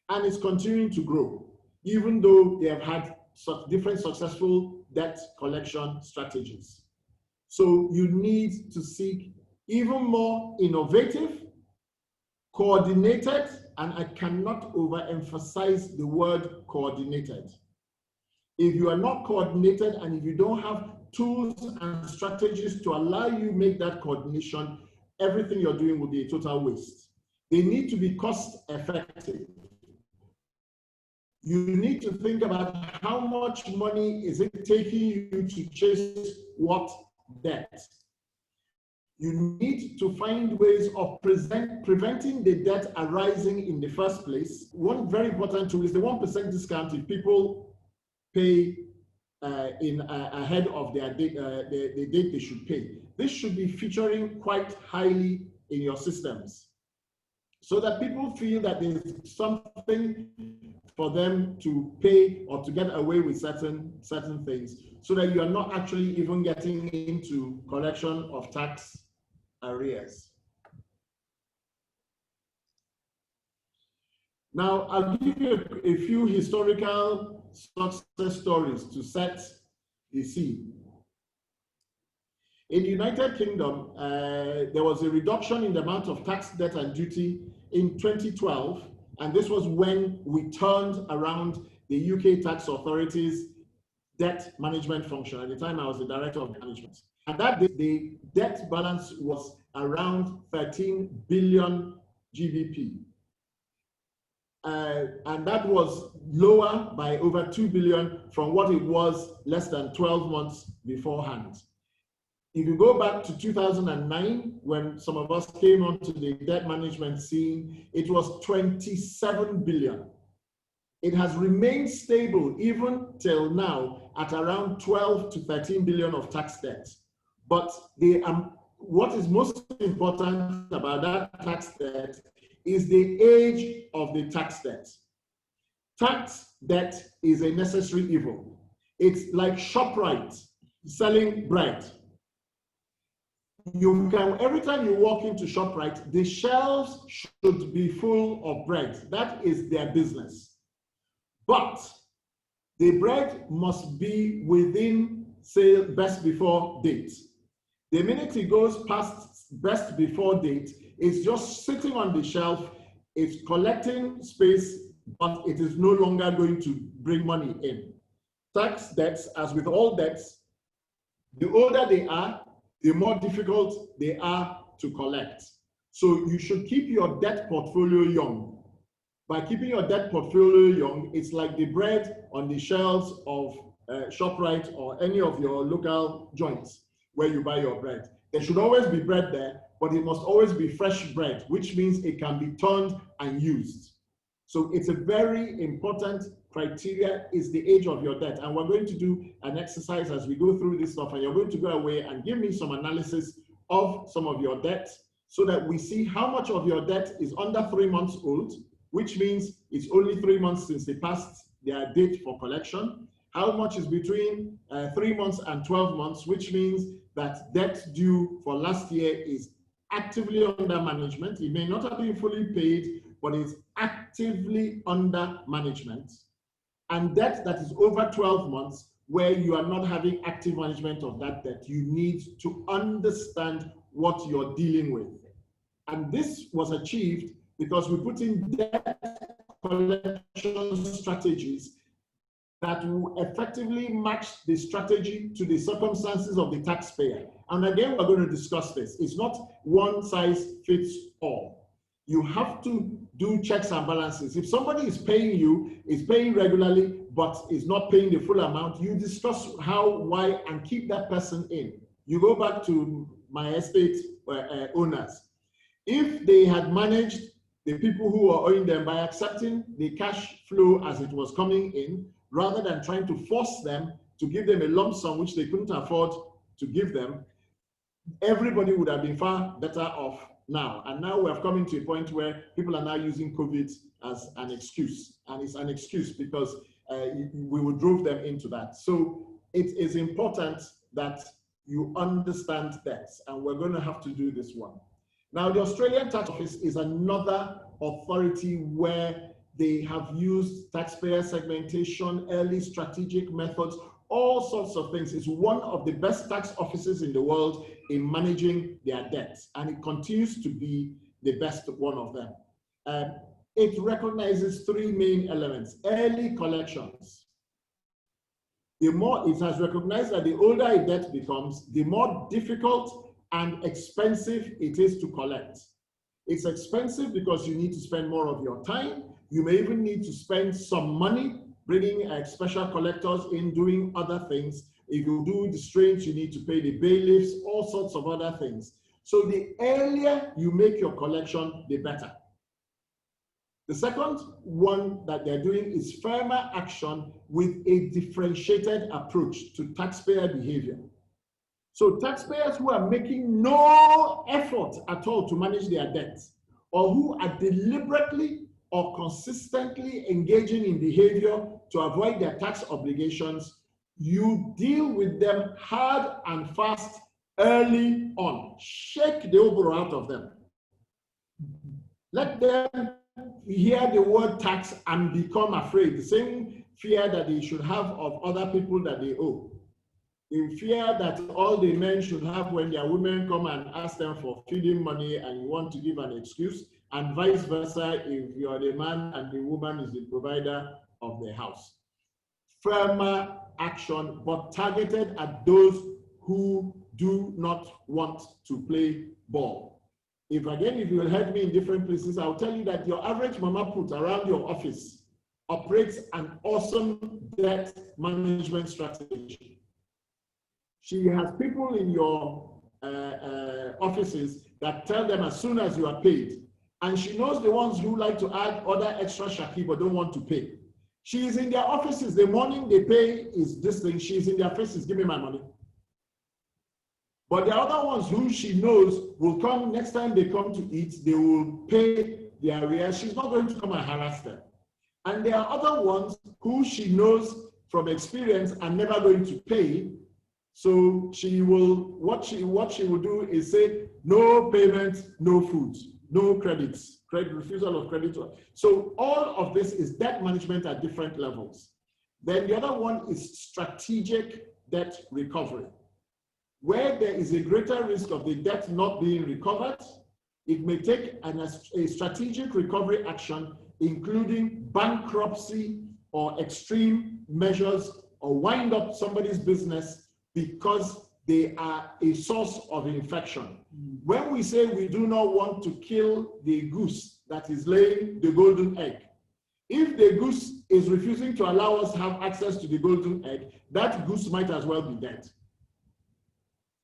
And it's continuing to grow, even though they have had different successful debt collection strategies. So you need to seek even more innovative, coordinated, and I cannot overemphasize the word coordinated. If you are not coordinated and if you don't have tools and strategies to allow you make that coordination, everything you're doing will be a total waste. They need to be cost effective. You need to think about how much money is it taking you to chase what debt. You need to find ways of preventing the debt arising in the first place. One very important tool is the 1% discount if people pay ahead of their date, the date they should pay. This should be featuring quite highly in your systems so that people feel that there's something for them to pay or to get away with certain things, so that you are not actually even getting into collection of tax arrears. Now, I'll give you a few historical success stories to set the scene. In the United Kingdom, there was a reduction in the amount of tax debt and duty in 2012, and this was when we turned around the UK tax authority's debt management function. At the time, I was the director of management. And that day, the debt balance was around 13 billion GBP. And that was lower by over 2 billion from what it was less than 12 months beforehand. If you go back to 2009, when some of us came onto the debt management scene, it was 27 billion. It has remained stable even till now at around 12 to 13 billion of tax debt. But what is most important about that tax debt is the age of the tax debt. Tax debt is a necessary evil. It's like ShopRite selling bread. You can, every time you walk into ShopRite, the shelves should be full of bread. That is their business. But the bread must be within, say, best before date. The minute it goes past best before date, it's just sitting on the shelf, it's collecting space, but it is no longer going to bring money in. Tax debts, as with all debts, the older they are, the more difficult they are to collect. So you should keep your debt portfolio young. By keeping your debt portfolio young, it's like the bread on the shelves of ShopRite or any of your local joints where you buy your bread. There should always be bread there, but it must always be fresh bread, which means it can be turned and used. So it's a very important criteria is the age of your debt. And we're going to do an exercise as we go through this stuff, and you're going to go away and give me some analysis of some of your debt so that we see how much of your debt is under 3 months old, which means it's only 3 months since they passed their date for collection. How much is between 3 months and 12 months, which means that debt due for last year is actively under management. It may not have been fully paid, but it's actively under management. And debt that is over 12 months, where you are not having active management of that debt, you need to understand what you're dealing with. And this was achieved because we put in debt collection strategies that will effectively match the strategy to the circumstances of the taxpayer. And again, we're going to discuss this. It's not one size fits all. You have to do checks and balances. If somebody is paying you, is paying regularly, but is not paying the full amount, you discuss how, why, and keep that person in. You go back to my estate owners. If they had managed the people who were owing them by accepting the cash flow as it was coming in, rather than trying to force them to give them a lump sum which they couldn't afford to give them, everybody would have been far better off now. And now we have come into a point where people are now using COVID as an excuse. And it's an excuse because we drove them into that. So it is important that you understand that, and we're going to have to do this one. Now, the Australian Tax Office is another authority where they have used taxpayer segmentation, early strategic methods, all sorts of things. It's one of the best tax offices in the world in managing their debts, and it continues to be the best one of them. It recognizes three main elements. Early collections. The more it has recognized that the older a debt becomes, the more difficult and expensive it is to collect. It's expensive because you need to spend more of your time. You may even need to spend some money bringing special collectors in, doing other things. If you do the strange, you need to pay the bailiffs, all sorts of other things. So the earlier you make your collection, the better. The second one that they're doing is firmer action with a differentiated approach to taxpayer behavior. So taxpayers who are making no effort at all to manage their debts, or who are deliberately or consistently engaging in behavior to avoid their tax obligations, you deal with them hard and fast early on. Shake the oboro out of them. Let them hear the word tax and become afraid. The same fear that they should have of other people that they owe. The fear that all the men should have when their women come and ask them for feeding money and you want to give an excuse, and vice versa if you are the man and the woman is the provider of the house. Firmer action, but targeted at those who do not want to play ball. If you will help me in different places, I'll tell you that your average mama put around your office operates an awesome debt management strategy. She has people in your offices that tell them as soon as you are paid, and she knows the ones who like to add other extra shaki but don't want to pay. She is in their offices, the morning they pay is this thing, she's in their faces, give me my money. But the other ones who she knows will come, next time they come to eat, they will pay their arrears. She's not going to come and harass them. And there are other ones who she knows from experience are never going to pay. So she will, what she will do is say, no payment, no food, no credits, refusal of credit. So all of this is debt management at different levels. Then the other one is strategic debt recovery. Where there is a greater risk of the debt not being recovered, it may take a strategic recovery action, including bankruptcy or extreme measures, or wind up somebody's business because they are a source of infection. When we say we do not want to kill the goose that is laying the golden egg, if the goose is refusing to allow us to have access to the golden egg, that goose might as well be dead.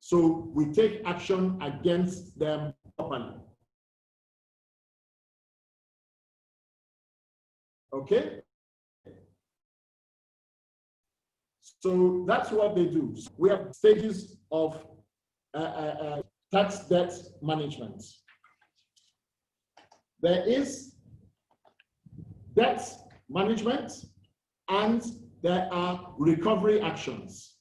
So we take action against them properly. Okay? So that's what they do. We have stages of tax debt management. There is debt management and there are recovery actions.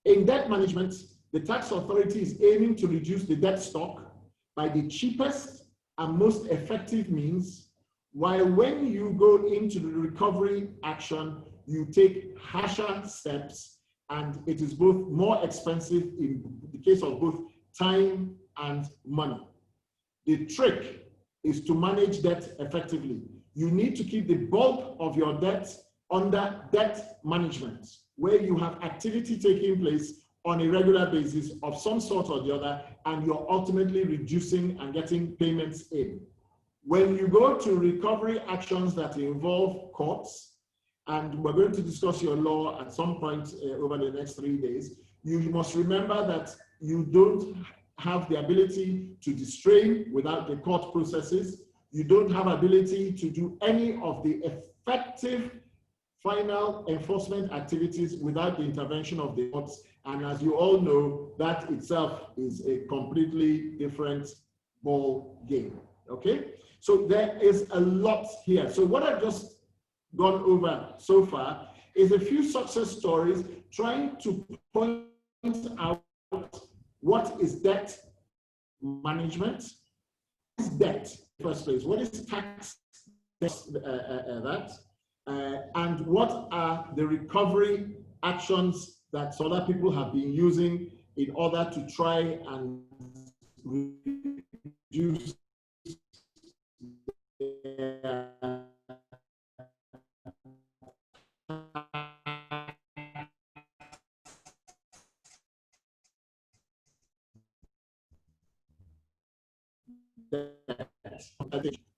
In debt management, the tax authority is aiming to reduce the debt stock by the cheapest and most effective means, while when you go into the recovery action, you take harsher steps, and it is both more expensive in the case of both time and money. The trick is to manage debt effectively. You need to keep the bulk of your debt under debt management, where you have activity taking place on a regular basis of some sort or the other, and you're ultimately reducing and getting payments in. When you go to recovery actions that involve courts, and we're going to discuss your law at some point over the next 3 days, you must remember that you don't have the ability to distrain without the court processes. You don't have ability to do any of the effective final enforcement activities without the intervention of the courts. And as you all know, that itself is a completely different ball game. Okay? So there is a lot here. So what I've just gone over so far is a few success stories trying to point out what is debt management, what is debt in the first place, what is tax debt, and what are the recovery actions that other people have been using in order to try and reduce their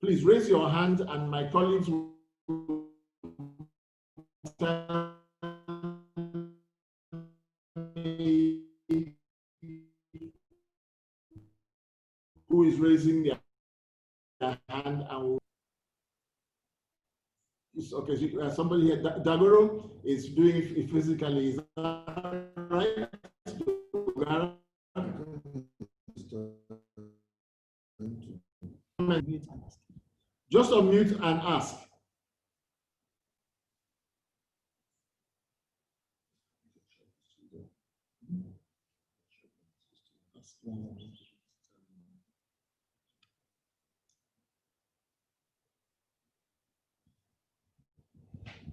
please raise your hand and my colleagues will tell me who is raising their hand and will. Okay, so, somebody here, Dagoro is doing it physically, is that right? Just unmute and ask.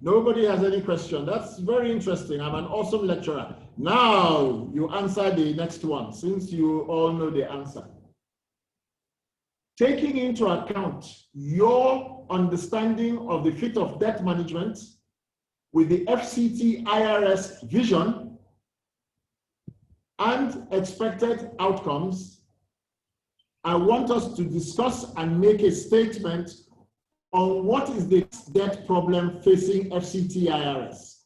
Nobody has any question. That's very interesting. I'm an awesome lecturer. Now you answer the next one, since you all know the answer. Taking into account your understanding of the fit of debt management with the FCT-IRS vision and expected outcomes, I want us to discuss and make a statement on what is the debt problem facing FCT-IRS.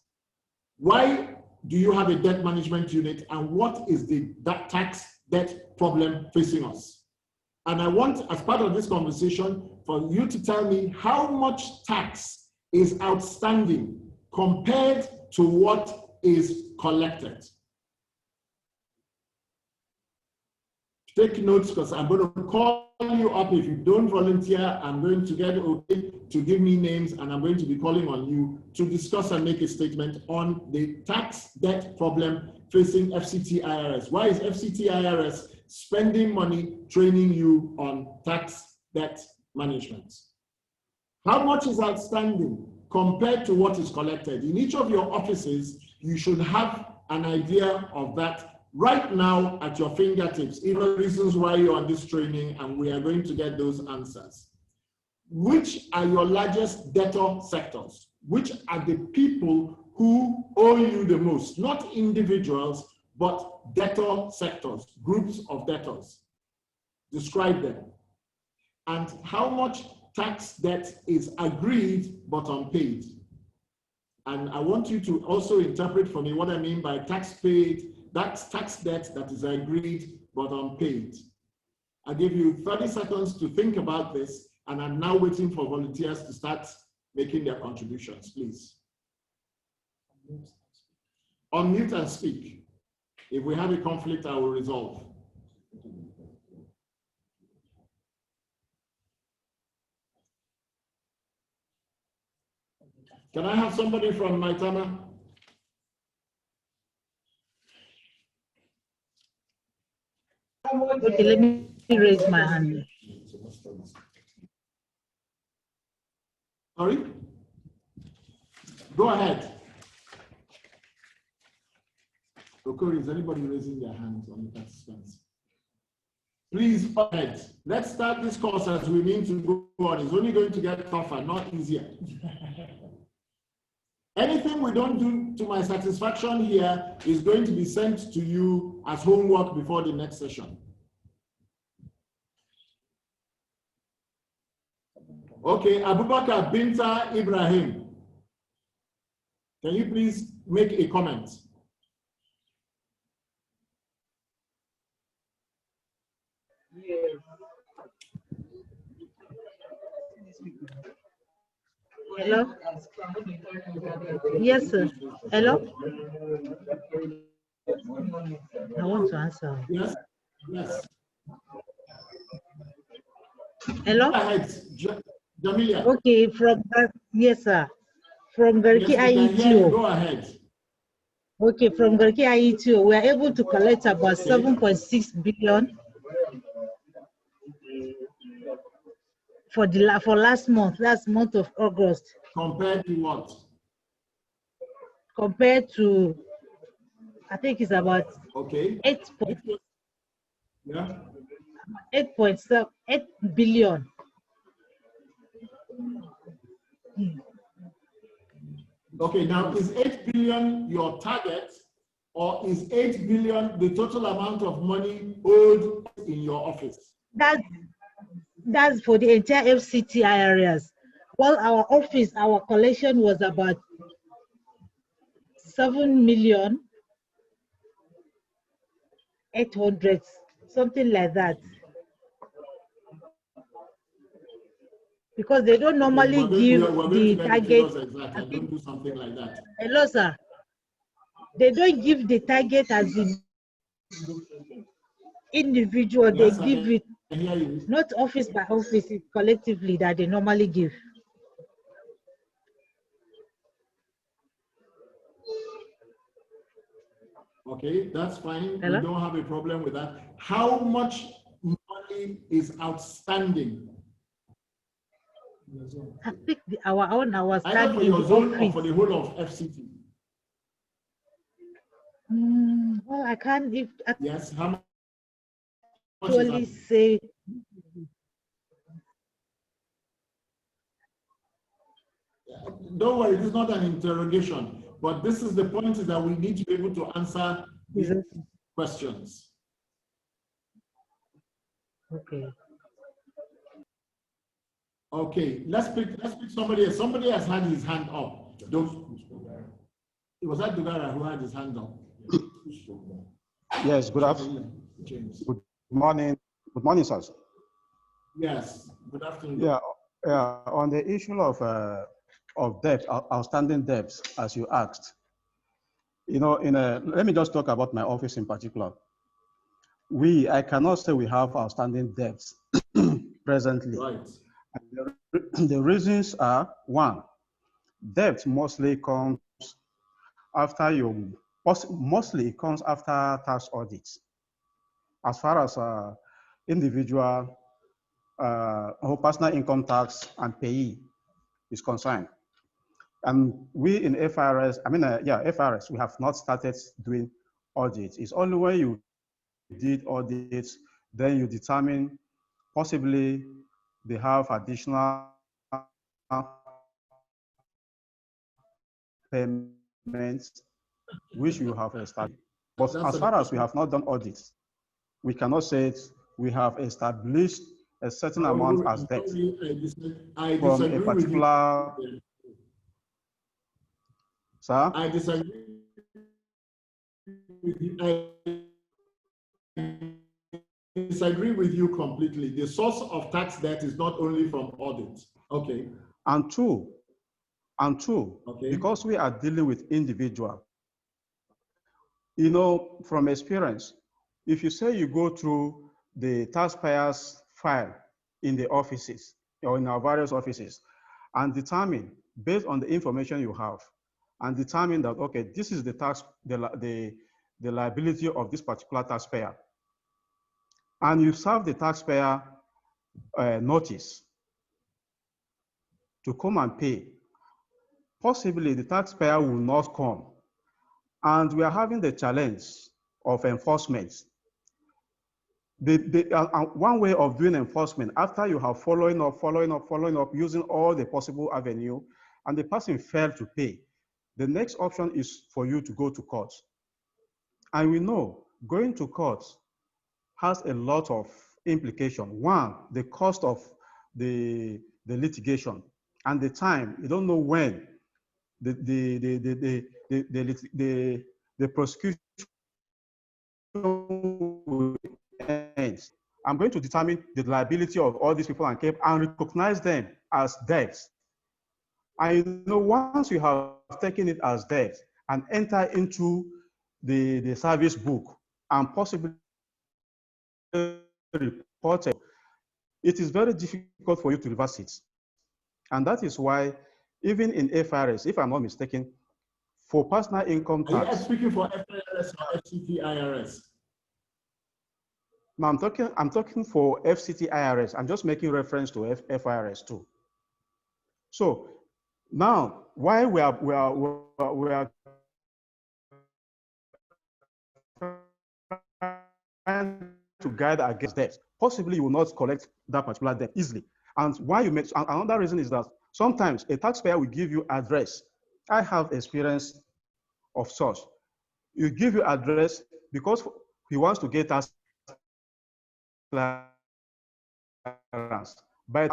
Why do you have a debt management unit, and what is the tax debt problem facing us? And I want, as part of this conversation, for you to tell me how much tax is outstanding compared to what is collected. Take notes, because I'm going to call you up. If you don't volunteer, I'm going to get okay to give me names, and I'm going to be calling on you to discuss and make a statement on the tax debt problem facing FCT-IRS. Why is FCT-IRS spending money training you on tax debt management? How much is outstanding compared to what is collected? In each of your offices, you should have an idea of that right now at your fingertips, even reasons why you're on this training, and we are going to get those answers. Which are your largest debtor sectors? Which are the people who owe you the most? Not individuals, but debtor sectors, groups of debtors. Describe them. And how much tax debt is agreed but unpaid? And I want you to also interpret for me what I mean by tax paid. That's tax debt that is agreed but unpaid. I give you 30 seconds to think about this, and I'm now waiting for volunteers to start making their contributions, please. Unmute and speak. If we have a conflict, I will resolve. Can I have somebody from Maitama? Okay, let me raise my hand. Sorry? Go ahead. Okori, is anybody raising their hands on the participants? Please go ahead. Let's start this course as we mean to go on. It's only going to get tougher, not easier. Anything we don't do to my satisfaction here is going to be sent to you as homework before the next session. Okay, Abubakar Binta Ibrahim. Can you please make a comment? Yes. Hello? Yes, sir. Hello? I want to answer. Yes, yes. Hello? Go ahead, Jamilia. Okay, yes, sir. From Garki Yes, we can hear you. IETO. Go ahead. Okay, from Garki IETO, we are able to collect about 7.6 billion for last month of August. Compared to what? Compared to, I think it's about 8 billion. Okay, now is 8 billion your target, or is 8 billion the total amount of money owed in your office? That's for the entire FCT-IRS. While our office, our collection was about 7,800,000, something like that. Because they don't normally give the target. I don't do something like that. Hello, sir. They don't give the target as in individual. Yes, they give it, not office by office, it's collectively that they normally give. Okay, that's fine. Hello? We don't have a problem with that. How much money is outstanding? I think our Either stand for in your the zone office. or for the whole of FCT? Well, I can't yes, how much actually say. Don't worry, this is not an interrogation, but this is the point, is that we need to be able to answer these questions. Okay. Okay, let's pick somebody else. Somebody has had his hand up. It was that Dugara who had his hand up. Yes, good afternoon. Good morning. Good morning, sir. Yes, good afternoon. Yeah, on the issue of debt, outstanding debts, as you asked, you know, let me just talk about my office in particular. I cannot say we have outstanding debts presently. Right. The reasons are, one, debt mostly comes after mostly it comes after tax audits. As far as individual or personal income tax and payee is concerned. And we in FRS, FRS, we have not started doing audits. It's only when you did audits, then you determine possibly they have additional payments which you have established. But as far as we have not done audits, we cannot say we have established a certain amount as debt from a particular. Sir? I disagree with you. I disagree with you completely. The source of tax debt is not only from audit. Okay. And two, okay, because we are dealing with individual, you know, from experience, if you say you go through the taxpayers' file in the offices or in our various offices and determine, based on the information you have, and determine that, okay, this is the tax, the liability of this particular taxpayer, and you serve the taxpayer notice to come and pay, possibly the taxpayer will not come. And we are having the challenge of enforcement. One way of doing enforcement, after you have following up, using all the possible avenue, and the person failed to pay, the next option is for you to go to court. And we know going to court has a lot of implication. One, the cost of the litigation and the time. You don't know when the prosecution will end. I'm going to determine the liability of all these people and recognize them as debts. And once you have taken it as debt and enter into the service book and possibly reported, it is very difficult for you to reverse it. And that is why, even in FRS, if I'm not mistaken, for personal income tax. Are you speaking for FRS or FCT-IRS? No, I'm talking for FCT-IRS. I'm just making reference to FRS too. So now, why we are trying to guide against debt, possibly you will not collect that particular debt easily. And why you make another reason is that sometimes a taxpayer will give you address. I have experience of such. You give your address because he wants to get tax clearance. By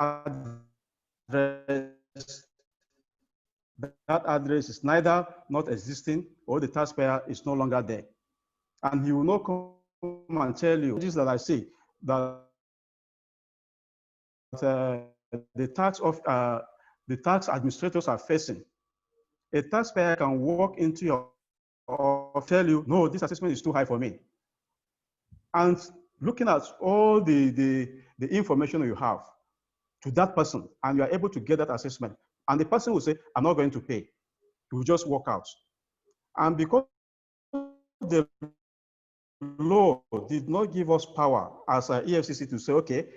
that address is neither not existing or the taxpayer is no longer there. And he will not come and tell you, this that I see, that the tax administrators are facing. A taxpayer can walk into your or tell you, no, this assessment is too high for me. And looking at all the information you have to that person, and you are able to get that assessment, and the person will say, I'm not going to pay. He will just walk out. And because the law did not give us power as a EFCC to say, okay,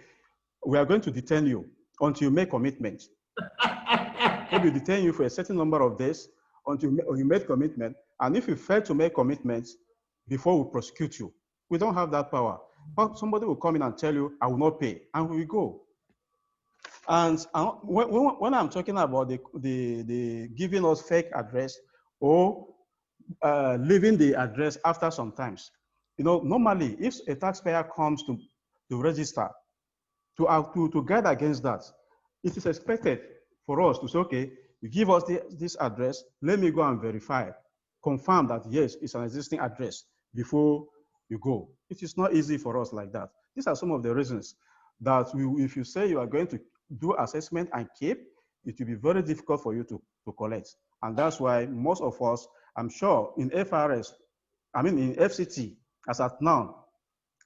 we are going to detain you until you make commitment. Maybe detain you for a certain number of days until you make commitment. And if you fail to make commitments before we prosecute you, we don't have that power. But somebody will come in and tell you, I will not pay, and we will go. And when I'm talking about the giving us fake address or leaving the address after some times, normally if a taxpayer comes to register, to guard against that, it is expected for us to say, okay, you give us this address, let me go and verify, confirm that yes, it's an existing address before you go. It is not easy for us like that. These are some of the reasons that if you say you are going to do assessment and keep, it will be very difficult for you to collect. And that's why most of us, I'm sure in FRS, in FCT, as at now,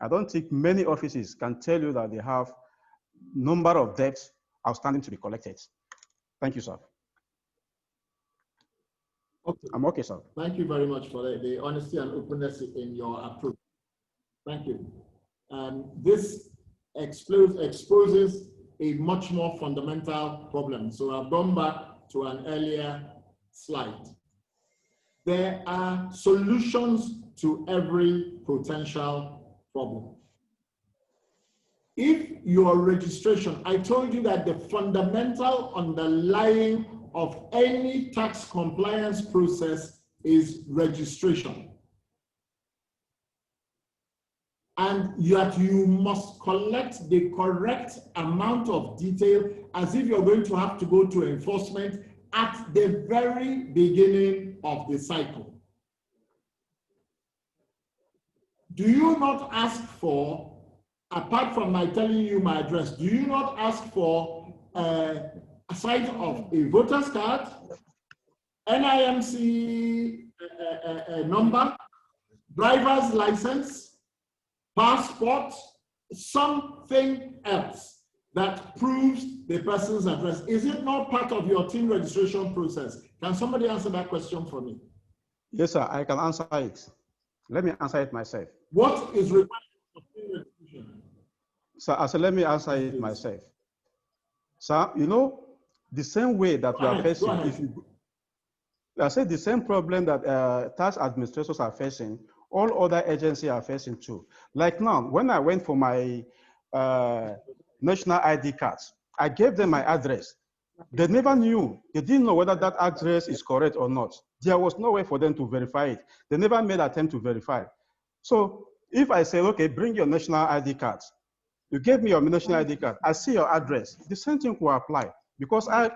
I don't think many offices can tell you that they have number of debts outstanding to be collected. Thank you, sir. Okay. I'm okay, sir. Thank you very much for the honesty and openness in your approach. Thank you. This exposes a much more fundamental problem. So I've gone back to an earlier slide. There are solutions to every potential problem. If your registration, I told you that the fundamental underlying of any tax compliance process is registration. And yet you must collect the correct amount of detail as if you're going to have to go to enforcement at the very beginning of the cycle. Do you not ask for, apart from my telling you my address, do you not ask for a side of a voter's card, NIMC number, driver's license, passport, something else that proves the person's address? Is it not part of your team registration process? Can somebody answer that question for me? Yes, sir, I can answer it. Let me answer it myself. What is required of team registration? So let me answer it myself. So, the same way that we are facing, I said the same problem that tax administrators are facing, all other agencies are facing too. Like now, when I went for my national ID cards, I gave them my address. They never knew. They didn't know whether that address is correct or not. There was no way for them to verify it. They never made an attempt to verify. So if I say, okay, bring your national ID cards, you gave me your national ID card, I see your address, the same thing will apply, because I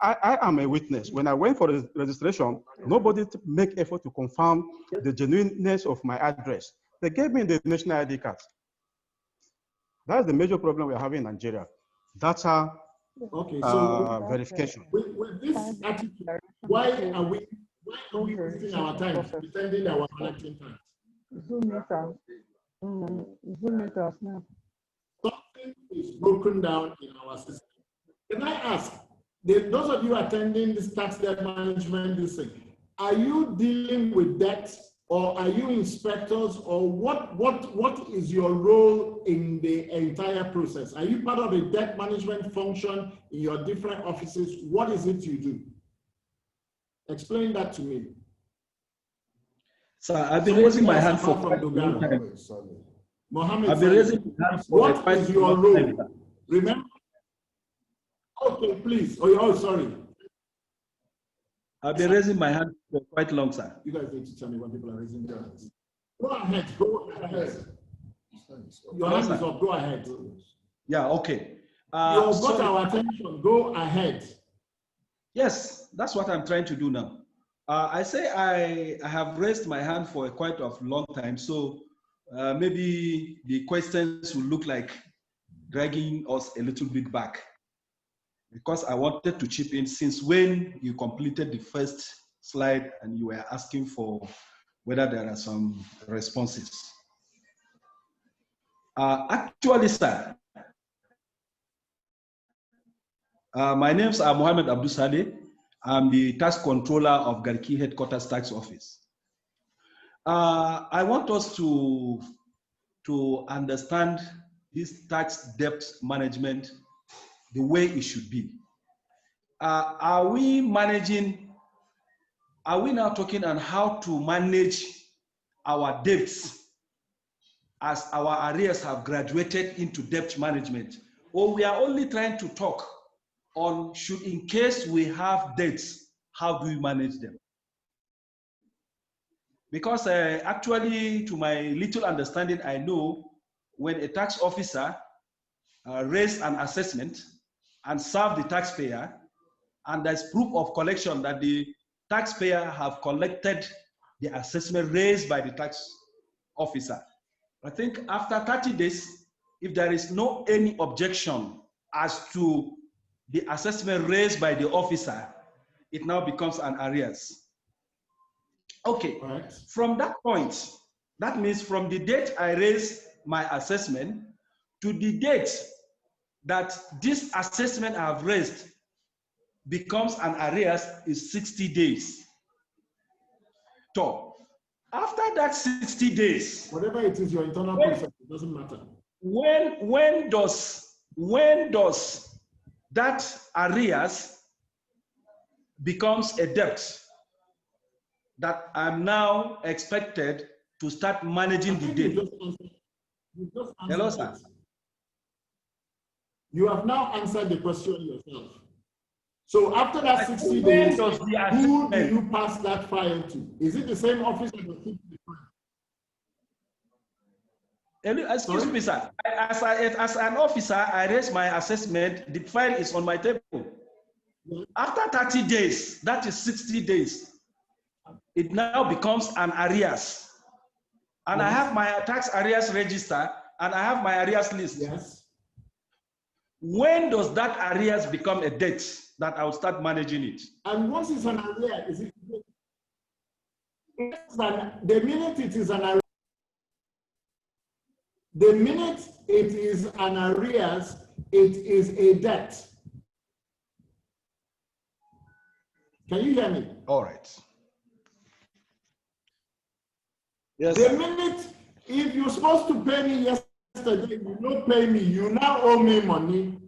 am a witness. When I went for the registration, nobody make effort to confirm the genuineness of my address. They gave me the national ID card. That's the major problem we're having in Nigeria. Data Okay, so verification. with this attitude, why are we wasting our time pretending that we're collecting tax? Something is broken down in our system. Can I ask, those of you attending this tax debt management, this thing, are you dealing with debt, or are you inspectors, or what is your role in the entire process? Are you part of a debt management function in your different offices? What is it you do? Explain that to me. So I've been raising my hand for quite a long time. Mohammed, I've been raising my hand for what is your role? Remember? Okay, please. Oh, sorry. I've been raising my hand for quite long, sir. You guys need to tell me when people are raising their hands. Go ahead. Go ahead. Your hand is up. Go ahead. Yeah. Okay. You've got our attention. Go ahead. Yes, that's what I'm trying to do now. I say I have raised my hand for quite a long time, so maybe the questions will look like dragging us a little bit back, because I wanted to chip in since when you completed the first slide and you were asking for whether there are some responses. Actually, sir, my names are Mohammed Abdusade. I'm the tax controller of Garki Headquarters Tax Office. I want us to understand this tax debt management the way it should be. Are we now talking on how to manage our debts as our arrears have graduated into debt management? Or we are only trying to talk on should, in case we have debts, how do we manage them? Because actually, to my little understanding, I know when a tax officer raised an assessment and served the taxpayer, and there's proof of collection that the taxpayer have collected the assessment raised by the tax officer. I think after 30 days, if there is no any objection as to the assessment raised by the officer, it now becomes an arrears. Okay, right. From that point, that means from the date I raise my assessment to the date that this assessment I have raised becomes an arrears is 60 days. So, after that 60 days, whatever it is, your internal process, it doesn't matter. When does that arrears becomes a debt that I'm now expected to start managing the debt? Hello, sir. You have now answered the question yourself. So after that 60 days, who do you pass that file to? Is it the same officer that keeps the file? Excuse me, sir. As an officer, I raise my assessment. The file is on my table. After 30 days, that is 60 days, it now becomes an arrears. And I have my tax arrears register, and I have my arrears list. Yes. When does that arrears become a debt that I will start managing it? And once it's an arrear, is it? The minute it is an arrear, the minute it is an arrears, it is a debt. Can you hear me? All right. Yes. The minute, if you're supposed to pay me yesterday, you don't pay me, you now owe me money.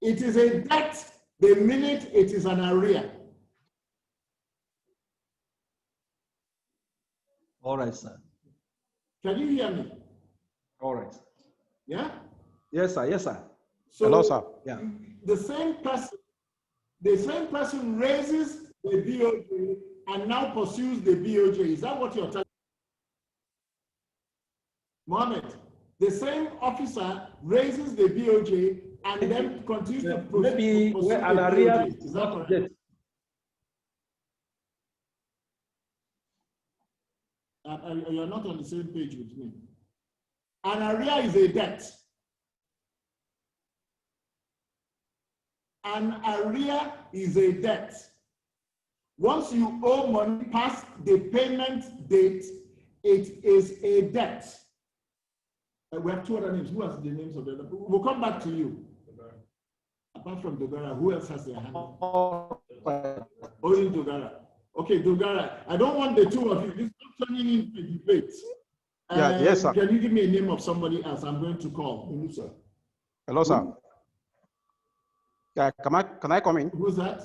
It is a debt the minute it is an arrear. All right, sir. Can you hear me? All right. Yeah? Yes, sir. Yes, sir. So hello, sir. Yeah. The same person raises the BOJ and now pursues the BOJ. Is that what you're telling me? Mohammed, the same officer raises the BOJ and then continues to pursue maybe the an arrear BOJ. Is that correct? You're not on the same page with me. An arrear is a debt. An arrear is a debt. Once you owe money past the payment date, it is a debt. We have two other names. Who has the names of the other? We'll come back to you. Apart from Dogara, who else has their hand? Only Dogara. Okay, Dogara. I don't want the two of you. This is not turning into a debate. Yes, sir. Can you give me a name of somebody else? I'm going to call. Hello, sir. Yeah, can I come in? Who's that?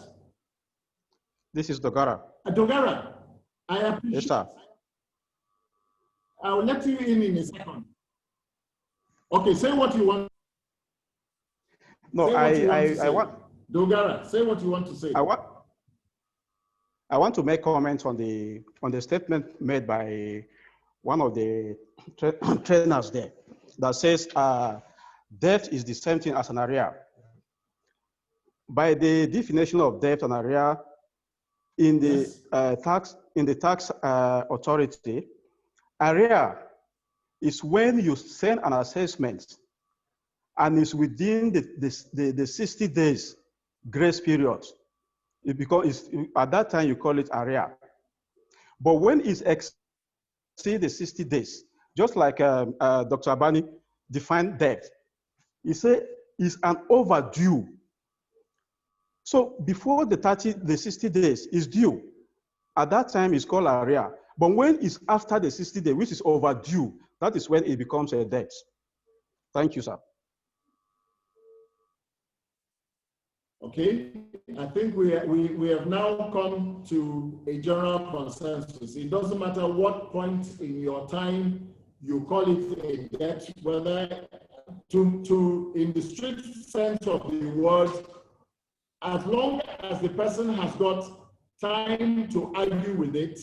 This is Dogara. Dogara, I appreciate. Yes, sir. I'll let you in a second. Okay, say what you want. No, I want. Dogara, say what you want to say. I want to make comments on the statement made by one of the trainers there that says debt is the same thing as an arrear. By the definition of debt and arrear in the tax authority, arrear is when you send an assessment and it's within the 60 days grace period. At that time you call it arrear. But when it's exceed the 60 days, just like Dr. Abani defined debt, he said it's an overdue. So before the 60 days is due, at that time it's called arrear. But when it's after the 60 days, which is overdue, that is when it becomes a debt. Thank you, sir. Okay, I think we have now come to a general consensus. It doesn't matter what point in your time you call it a debt, whether in the strict sense of the word, as long as the person has got time to argue with it,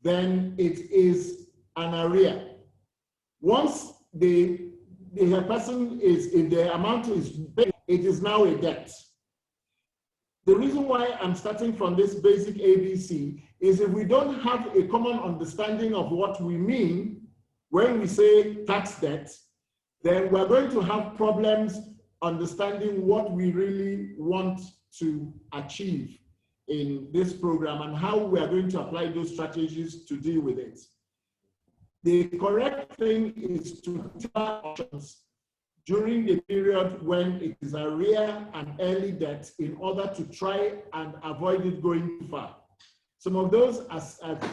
then it is an arrear. Once the person is, if the amount is paid, it is now a debt. The reason why I'm starting from this basic ABC is if we don't have a common understanding of what we mean when we say tax debt, then we're going to have problems understanding what we really want to achieve in this program and how we are going to apply those strategies to deal with it. The correct thing is to take options during the period when it is arrear and early debt in order to try and avoid it going too far. Some of those are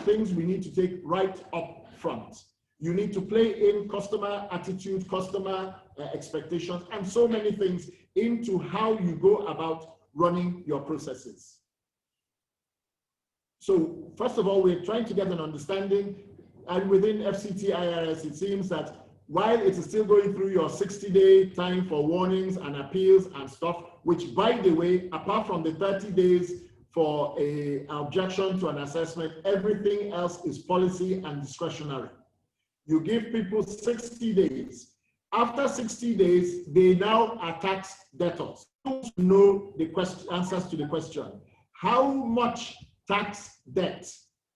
things we need to take right up front. You need to play in customer attitude, customer expectations, and so many things into how you go about running your processes. So first of all, we're trying to get an understanding, and within FCT-IRS, it seems that while it is still going through your 60-day time for warnings and appeals and stuff, which by the way, apart from the 30 days for an objection to an assessment, everything else is policy and discretionary. You give people 60 days. After 60 days, they now are tax debtors. You know the answers to the question. How much tax debt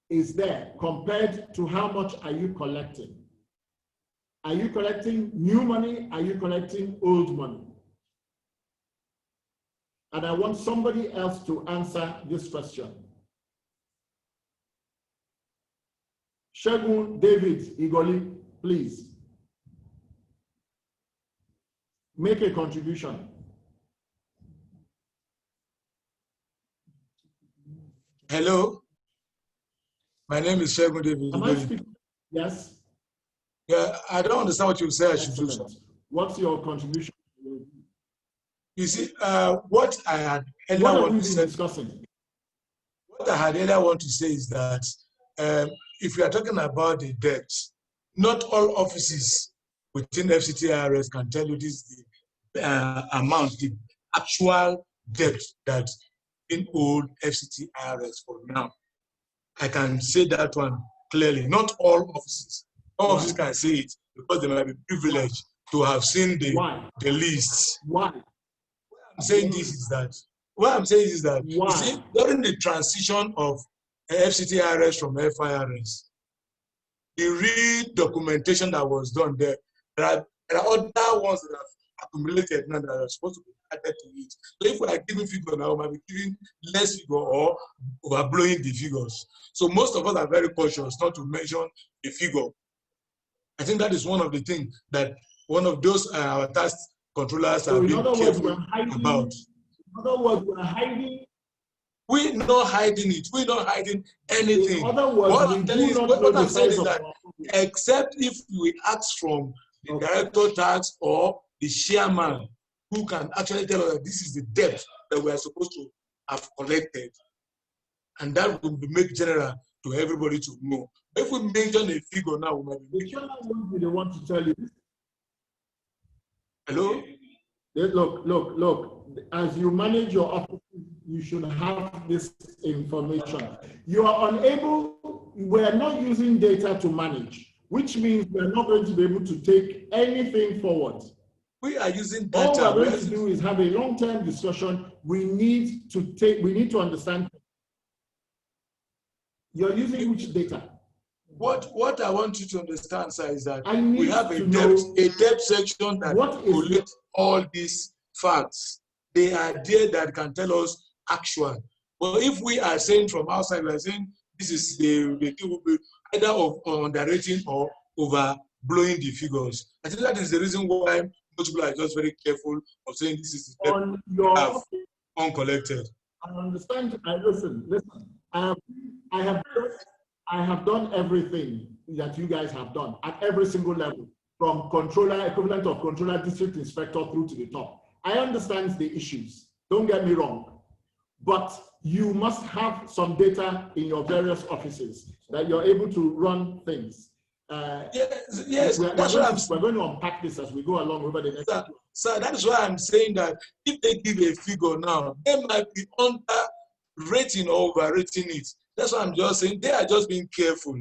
is there compared to how much are you collecting? Are you collecting new money? Are you collecting old money? And I want somebody else to answer this question. Shegun David Igoli, please. Make a contribution. Hello. My name is Shegun David Igoli. Yes. Yeah, I don't understand what you say I should do. What's your contribution? You see, what I had earlier want to say, what I had earlier want to say is that if we are talking about the debt, not all offices within FCT-IRS can tell you this is the amount, the actual debt that in old FCT-IRS for now. I can say that one clearly. Not all offices. All offices can say it because they might be privileged to have seen the lists. Why? I'm saying this is that. What I'm saying is that you see, during the transition of FCT-IRS from FIRS, the real documentation that was done there are other ones that have accumulated now that are supposed to be added to it. So if we are giving figure now, we might be giving less figure or overblowing the figures. So most of us are very cautious not to mention a figure. I think that is one of the things that one of those our tax controllers so have been careful about. In other words, we're hiding. We're not hiding it. We're not hiding anything. In other words, what I'm telling is, what I'm saying is that except if we ask from the director tax or the chairman who can actually tell us that this is the debt that we are supposed to have collected. And that will make general to everybody to know. If we mention a figure now, we might be. The chairman won't be the one to tell you this. Hello? Look. As you manage your office, you should have this information. You are unable, we are not using data to manage, which means we're not going to be able to take anything forward. We are using data. All we're going to do is have a long-term discussion. We need to understand. You're using which data? What I want you to understand, sir, is that we have a debt section that collects all these facts. They are there that can tell us actual. But if we are saying from outside, we are saying this is the thing will be either of underrating or overblowing the figures. I think that is the reason why most people are just very careful of saying this is the debt we have uncollected. I understand. Listen. I have done everything that you guys have done at every single level, from controller, equivalent of controller, district inspector through to the top. I understand the issues, don't get me wrong, but you must have some data in your various offices that you're able to run things. Yes, we're going to unpack this as we go along over the next. Sir, that is why I'm saying that if they give a figure now, they might be underrating or overrating it. That's why I'm just saying they are just being careful.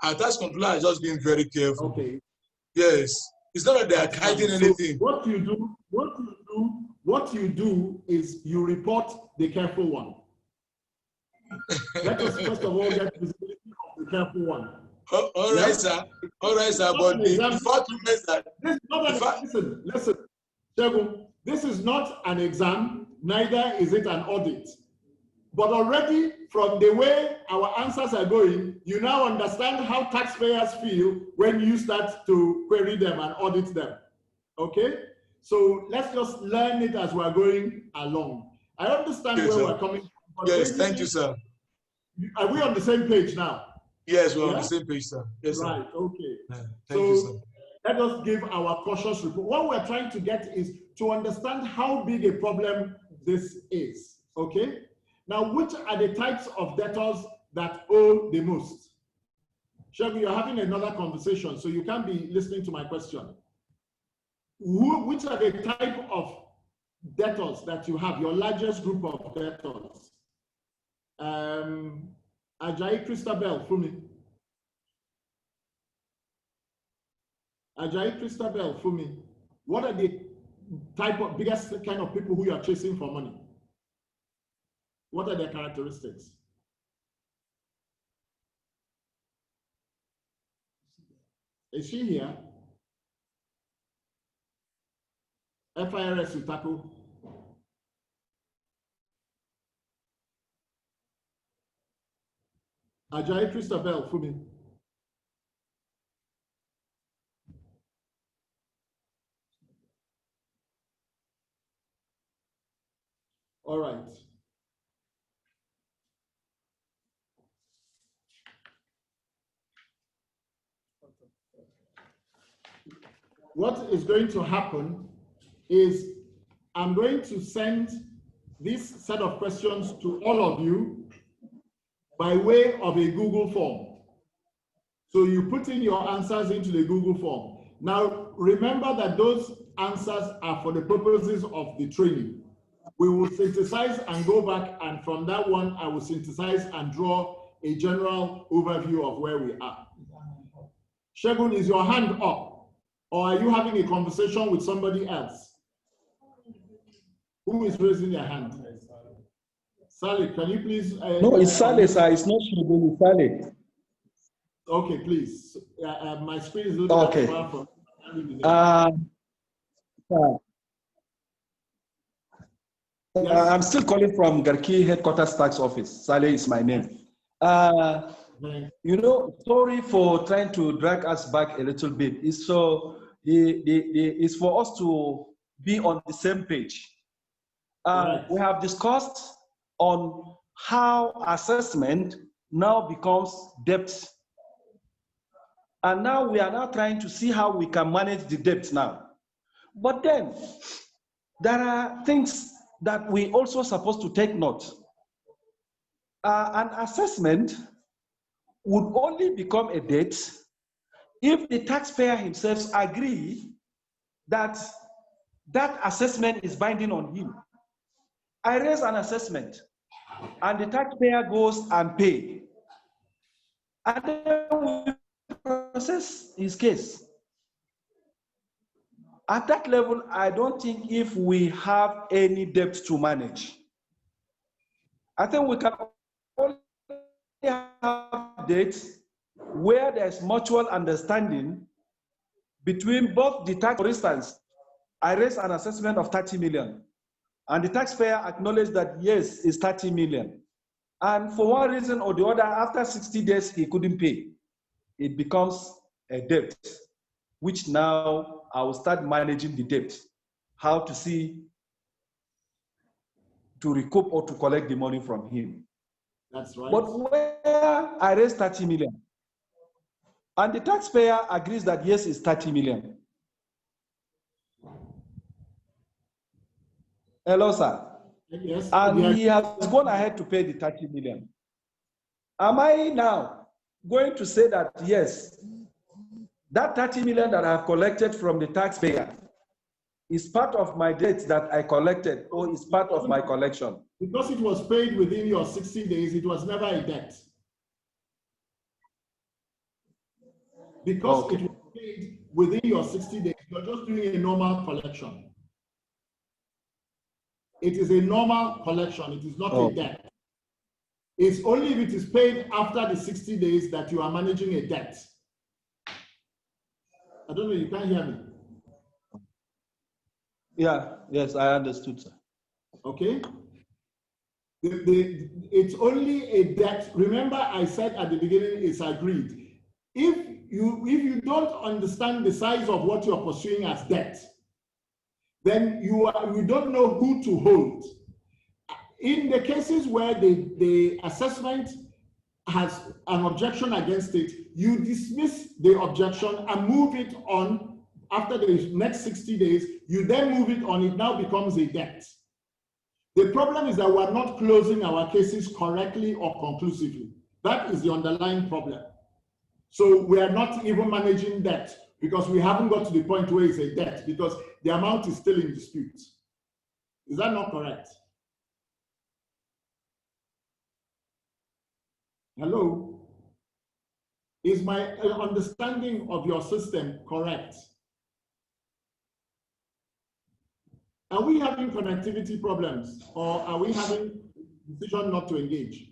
Our tax controller are just being very careful. Okay. Yes. It's not that they are hiding anything. What you do is you report the careful one. Let us first of all get visibility of the careful one. All right, sir. All right, sir. But the fact remains that listen, Shegun, this is not an exam, neither is it an audit. But already from the way our answers are going, you now understand how taxpayers feel when you start to query them and audit them. Okay? So let's just learn it as we're going along. I understand where we're coming from. Yes, thank you, sir. Are we on the same page now? Yes, we're on the same page, sir. Yes, sir. Right, okay. Thank you, sir. Let us give our cautious report. What we're trying to get is to understand how big a problem this is, okay? Now, which are the types of debtors that owe the most? Shegun, you're having another conversation, so you can't be listening to my question. Which are the type of debtors that you have, your largest group of debtors? Ajayi Christabel, Fumi. Ajayi Christabel, Fumi. What are the type of biggest kind of people who you are chasing for money? What are their characteristics? Is she here? FIRS Utaku. Ajayi Christabel, Fumi. All right. What is going to happen is I'm going to send this set of questions to all of you by way of a Google form. So you put in your answers into the Google form. Now, remember that those answers are for the purposes of the training. We will synthesize and go back, and from that one, I will synthesize and draw a general overview of where we are. Shegun, is your hand up? Or are you having a conversation with somebody else? Who is raising their hand? Saleh, can you please? No, it's Saleh, sir. It's not Shegun, it's Saleh. Okay, please. My screen is a little bit far from. I'm still calling from Garki Headquarters Tax Office. Saleh is my name. You know, sorry for trying to drag us back a little bit. It's it's for us to be on the same page. We have discussed on how assessment now becomes debt. And now we are now trying to see how we can manage the debt now. But then there are things that we also supposed to take note. An assessment would only become a debt if the taxpayer himself agree that that assessment is binding on him. I raise an assessment and the taxpayer goes and pay. And then we process his case. At that level, I don't think if we have any debt to manage. I think we can only have debt where there's mutual understanding between both the tax. For instance, I raise an assessment of 30 million and the taxpayer acknowledged that yes, it's 30 million. And for one reason or the other, after 60 days, he couldn't pay. It becomes a debt, which now I will start managing the debt, how to see to recoup or to collect the money from him. That's right. But where I raise 30 million, and the taxpayer agrees that yes, it's 30 million. Hello, sir. Yes. And he has gone ahead to pay the 30 million. Am I now going to say that yes, that 30 million that I have collected from the taxpayer is part of my debt that I collected or is part of my collection? Because it was paid within your 60 days, it was never a debt. Because it was paid within your 60 days, you're just doing a normal collection. It is a normal collection, it is not a debt. It's only if it is paid after the 60 days that you are managing a debt. I don't know, you can't hear me. Yeah, yes, I understood, sir. Okay? It's only a debt. Remember, I said at the beginning, it's agreed. If you don't understand the size of what you're pursuing as debt, then you don't know who to hold. In the cases where the assessment has an objection against it, you dismiss the objection and move it on. After the next 60 days, you then move it on, it now becomes a debt. The problem is that we're not closing our cases correctly or conclusively. That is the underlying problem. So we are not even managing debt because we haven't got to the point where it's a debt because the amount is still in dispute. Is that not correct? Hello? Is my understanding of your system correct? Are we having connectivity problems or are we having decision not to engage?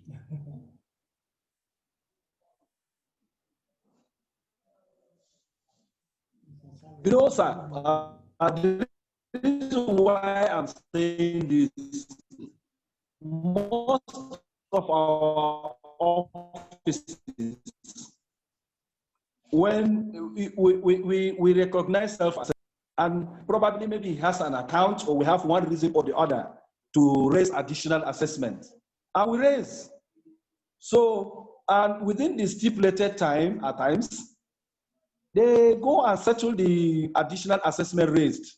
You know, sir, the reason why I'm saying this, most of our offices, when we recognize self-assessment, and probably maybe he has an account or we have one reason or the other to raise additional assessment, and we raise. So, and within the stipulated time, at times, they go and settle the additional assessment raised.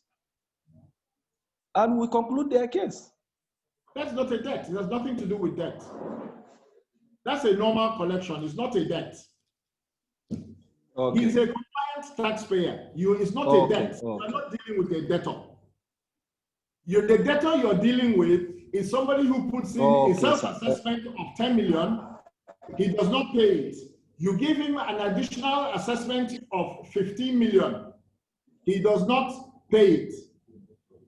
And we conclude their case. That's not a debt. It has nothing to do with debt. That's a normal collection. It's not a debt. Okay. He's a compliant taxpayer. It's not a debt. You're not dealing with a debtor. The debtor you're dealing with is somebody who puts in a self-assessment of 10 million. He does not pay it. You give him an additional assessment of 15 million. He does not pay it.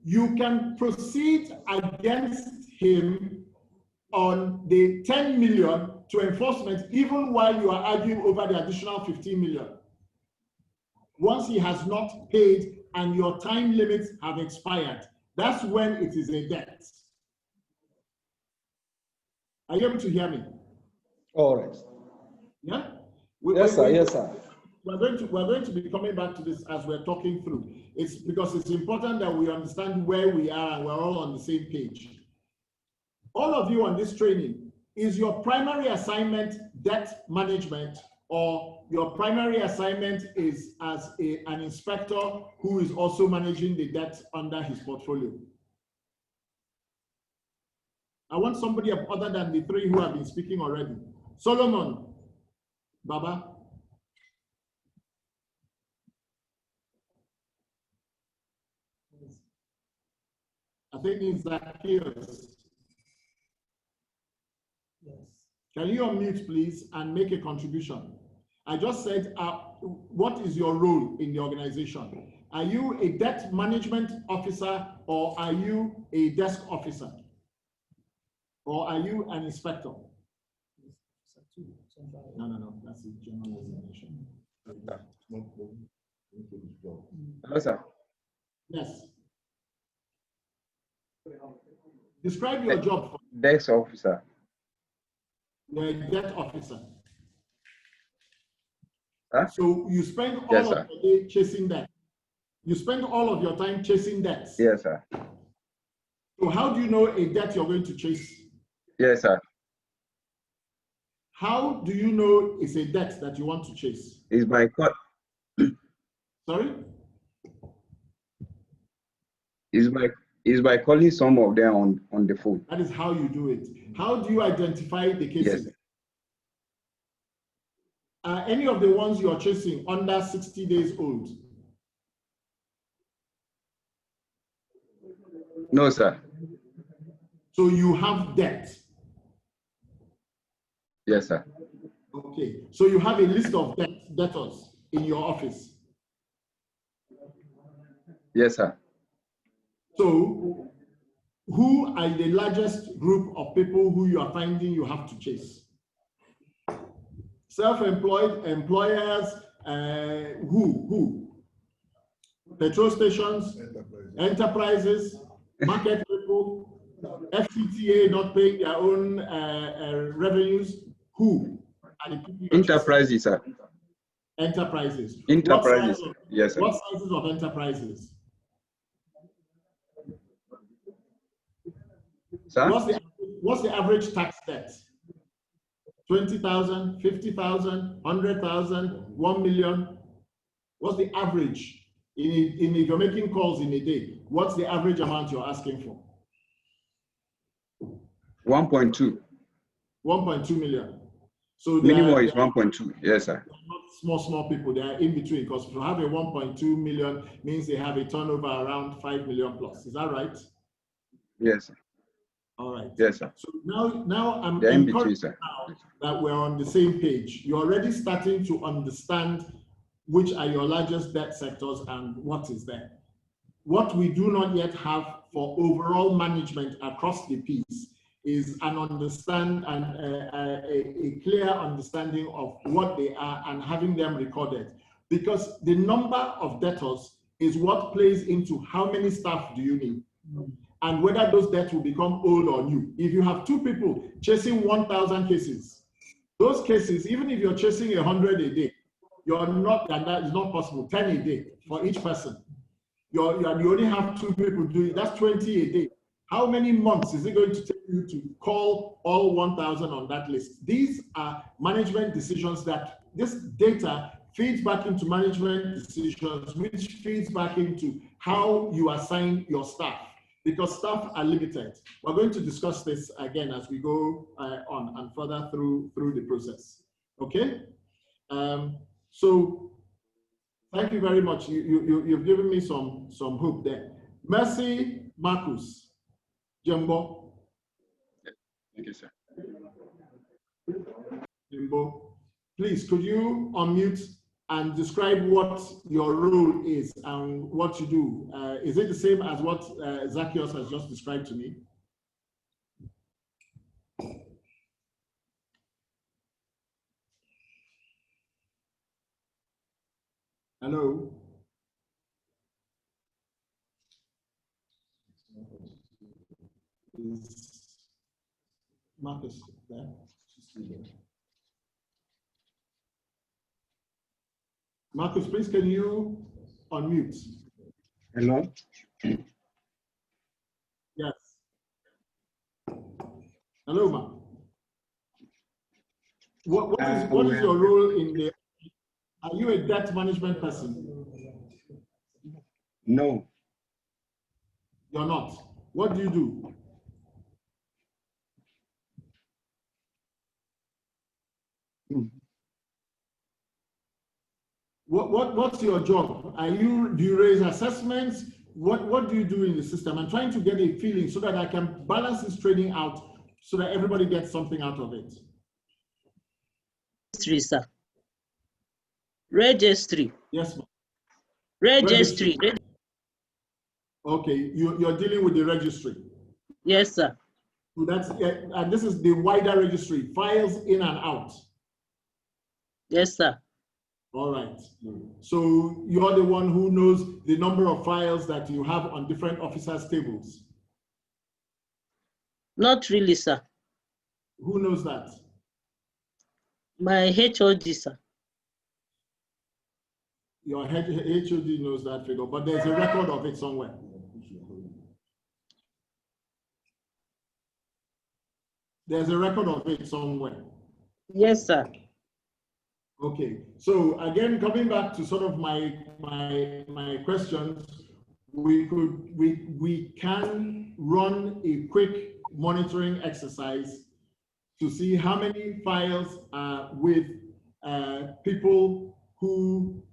You can proceed against him on the 10 million to enforcement even while you are arguing over the additional 15 million. Once he has not paid and your time limits have expired, that's when it is a debt. Are you able to hear me? All right. Yeah? Yes, sir. Yes, sir. We're going to be coming back to this as we're talking through. It's because it's important that we understand where we are and we're all on the same page. All of you on this training, is your primary assignment debt management, or your primary assignment is as an inspector who is also managing the debt under his portfolio? I want somebody other than the three who have been speaking already. Solomon, Baba. I think it's Zacchaeus. Yes. Can you unmute, please, and make a contribution? I just said, what is your role in the organization? Are you a debt management officer, or are you a desk officer? Or are you an inspector? No, that's the general designation. Hello, sir. Yes. Describe your job. Desk officer. You're a debt officer. Huh? So you spend all Yes, of sir. your day chasing debt. You spend all of your time chasing debts. Yes, sir. So how do you know a debt you're going to chase? Yes, sir. How do you know it's a debt that you want to chase? Is my call. Sorry? Is by calling some of them on the phone. That is how you do it. How do you identify the cases? Yes. Are any of the ones you are chasing under 60 days old? No, sir. So you have debt. Yes, sir. Okay. So you have a list of debtors in your office. Yes, sir. So who are the largest group of people who you are finding you have to chase? Self-employed, employers, who? Petrol stations, enterprises, market people, FCT-IRS not paying their own revenues. Who are the people? Enterprises, sir. Enterprises. Enterprises. Yes, sir. What sizes of enterprises? Sir? What's the average tax debt? 20,000, 50,000, 100,000, 1 million? What's the average? If you're making calls in a day, what's the average amount you're asking for? 1.2. 1.2 million. So minimum is 1.2. Yes, sir. Not small people. They are in between, because to have a 1.2 million means they have a turnover around 5 million plus. Is that right? Yes, sir. All right. Yes, sir. So now I'm They're in between, encouraged sir. now that we're on the same page. You're already starting to understand which are your largest debt sectors and what is there. What we do not yet have for overall management across the piece is an understand and a clear understanding of what they are and having them recorded. Because the number of debtors is what plays into how many staff do you need and whether those debts will become old or new. If you have two people chasing 1,000 cases, those cases, even if you're chasing 100 a day, you're not, and that is not possible, 10 a day for each person. You only have two people doing, that's 20 a day. How many months is it going to take you to call all 1,000 on that list? These are management decisions that this data feeds back into management decisions, which feeds back into how you assign your staff, because staff are limited. We're going to discuss this again as we go on and further through the process. Okay? So thank you very much. You've given me some hope there. Mercy Marcus Jumbo. Thank you, sir. Jumbo, please, could you unmute and describe what your role is and what you do? Is it the same as what Zacchaeus has just described to me? Hello? Marcus, there. Marcus, please, can you unmute? Hello? Yes. Hello, Ma. What is your role in the, are you a debt management person? No. You're not. What do you do? What's your job? Do you raise assessments? What do you do in the system? I'm trying to get a feeling so that I can balance this training out so that everybody gets something out of it. Registry, sir. Registry. Yes, ma'am. Registry. Okay, you're dealing with the registry. Yes, sir. So that's, and this is the wider registry, files in and out. Yes, sir. All right. So you're the one who knows the number of files that you have on different officers' tables? Not really, sir. Who knows that? My HOD, sir. Your HOD knows that figure, but there's a record of it somewhere. There's a record of it somewhere. Yes, sir. Okay, so again, coming back to sort of my questions, we can run a quick monitoring exercise to see how many files are with people who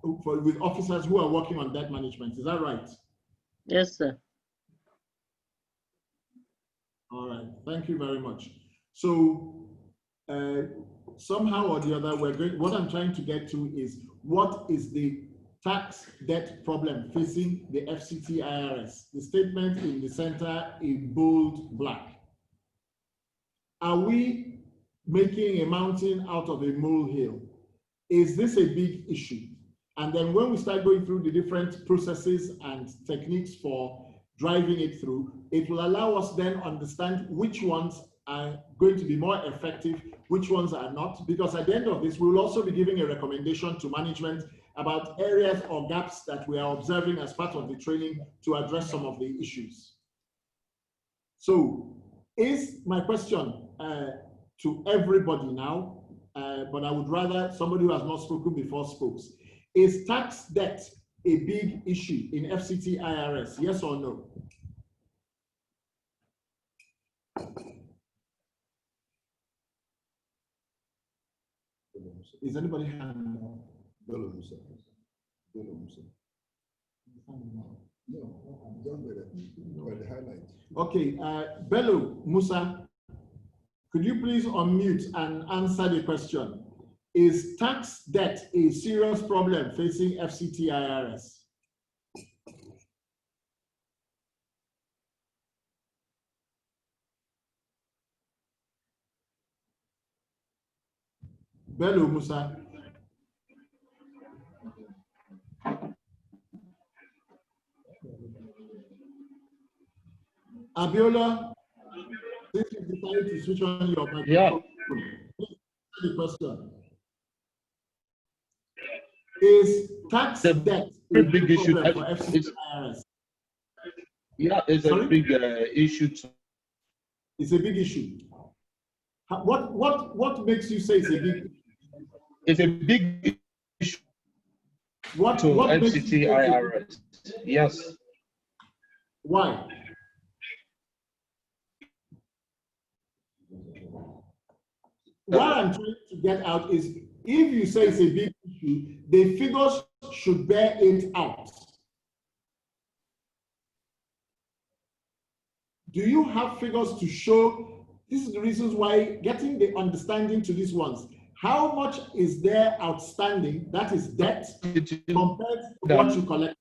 with officers who are working on debt management. Is that right? Yes, sir. All right, thank you very much. So somehow or the other, what I'm trying to get to is what is the tax debt problem facing the FCT-IRS? The statement in the center in bold black. Are we making a mountain out of a molehill? Is this a big issue? And then when we start going through the different processes and techniques for driving it through, it will allow us then understand which ones are going to be more effective, which ones are not, because at the end of this, we will also be giving a recommendation to management about areas or gaps that we are observing as part of the training to address some of the issues. So is my question to everybody now, but I would rather somebody who has not spoken before spokes. Is tax debt a big issue in FCT-IRS, yes or no? Is anybody hand up? Okay, Bello Musa, could you please unmute and answer the question? Is tax debt a serious problem facing FCT-IRS? Bello Musa. Abiola, since you decided to switch on your microphone, yeah. The question. Is tax debt a big issue for FCT-IRS? Yeah, it's a big issue too. It's a big issue. What makes you say it's a big issue? It's a big issue to FCT-IRS. Yes. Why? What I'm trying to get out is, if you say it's a big issue, the figures should bear it out. Do you have figures to show? This is the reasons why getting the understanding to these ones. How much is there outstanding, that is debt, compared to what you collect?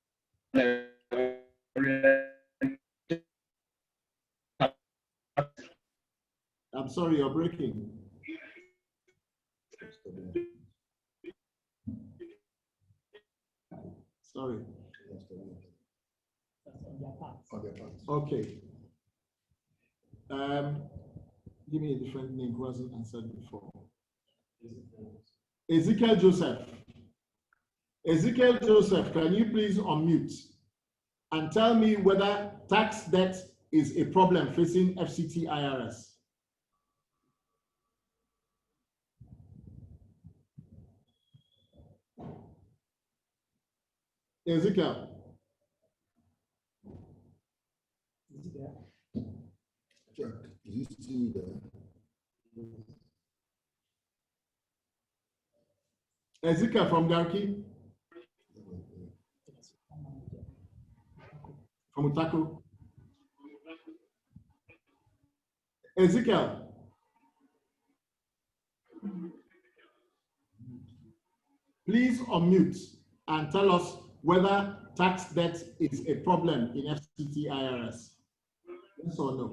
I'm sorry, you're breaking. Sorry. Okay. give me a different name who hasn't answered before. Ezekiel Joseph. Ezekiel Joseph, can you please unmute and tell me whether tax debt is a problem facing FCT-IRS? Ezekiel. Check. Is he still there? Ezekiel from Garki. From Utako. Ezekiel. Please unmute and tell us whether tax debt is a problem in FCT-IRS. Yes or no?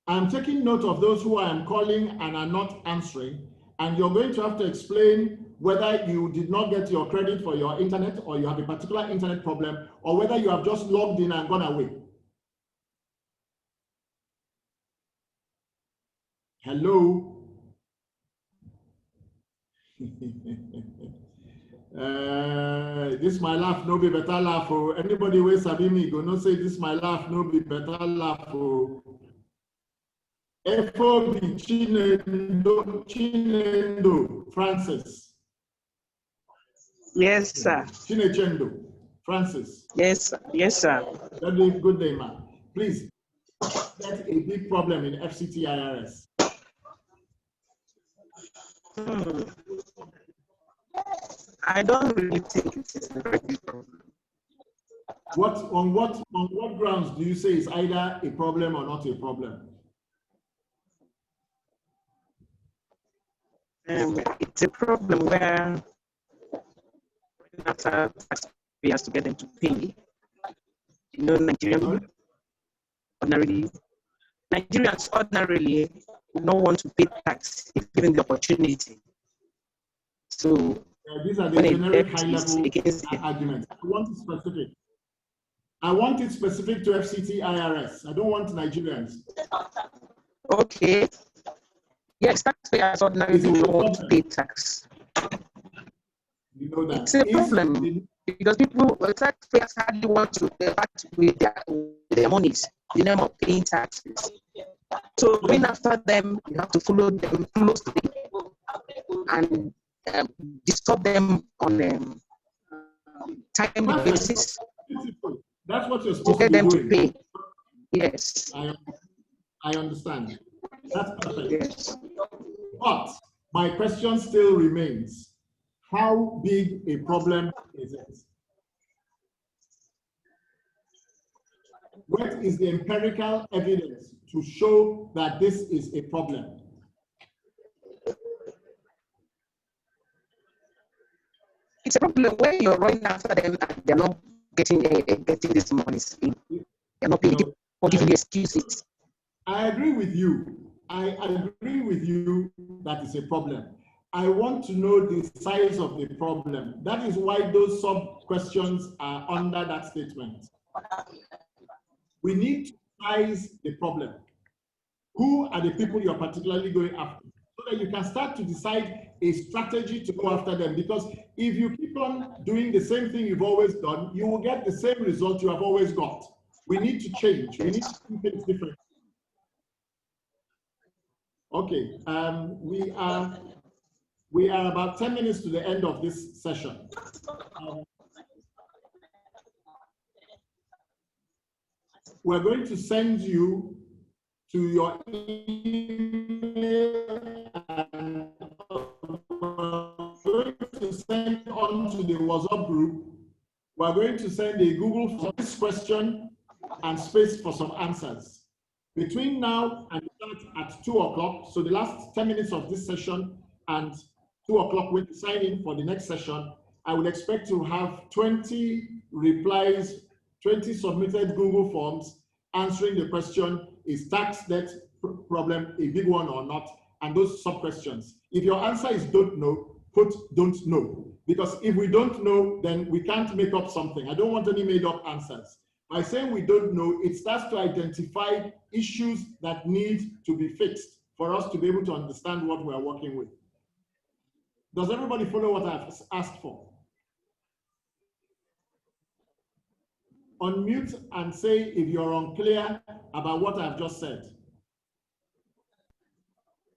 I'm taking note of those who I am calling and are not answering, and you're going to have to explain whether you did not get your credit for your internet or you have a particular internet problem, or whether you have just logged in and gone away. Hello? This my laugh, no be better laugh. Oh. Anybody who sabi me go no say this my laugh, no be better laugh. Oh. FOB Chinendo Francis. Yes, sir. Chinechendo Francis. Yes, sir. Yes, sir. Good day, man. Please, that's a big problem in FCT-IRS. I don't really think it is a very big problem. On what grounds do you say it's either a problem or not a problem? It's a problem where after taxpayers to get them to pay, Nigerians ordinarily don't want to pay tax if given the opportunity. So these are the generic high-level arguments. I want it specific. I want it specific to FCT-IRS. I don't want Nigerians. Okay. Yes, taxpayers ordinarily don't want to pay tax. You know that. It's a problem because taxpayers hardly want to part with their monies in the name of paying taxes. So going after them, you have to follow them closely and disturb them on a timely basis. That's what you're supposed to get them doing. To pay. Yes. I understand. That's perfect. Yes. But my question still remains. How big a problem is it? What is the empirical evidence to show that this is a problem? It's a problem when you're running after them and they're not getting this money. They're not paying or giving excuses. I agree with you. I agree with you that it's a problem. I want to know the size of the problem. That is why those sub-questions are under that statement. We need to size the problem. Who are the people you're particularly going after? So that you can start to decide a strategy to go after them. Because if you keep on doing the same thing you've always done, you will get the same result you have always got. We need to change. We need to do things different. Okay, we are about 10 minutes to the end of this session. We're going to send you to your email and we're going to send on to the WhatsApp group. We're going to send a Google for this question and space for some answers. Between now and at 2 o'clock, so the last 10 minutes of this session and 2 o'clock when you sign in for the next session, I would expect to have 20 replies, 20 submitted Google forms answering the question, is tax debt problem a big one or not? And those sub-questions. If your answer is don't know, put don't know. Because if we don't know, then we can't make up something. I don't want any made up answers. By saying we don't know, it starts to identify issues that need to be fixed for us to be able to understand what we're working with. Does everybody follow what I've asked for? Unmute and say if you're unclear about what I've just said.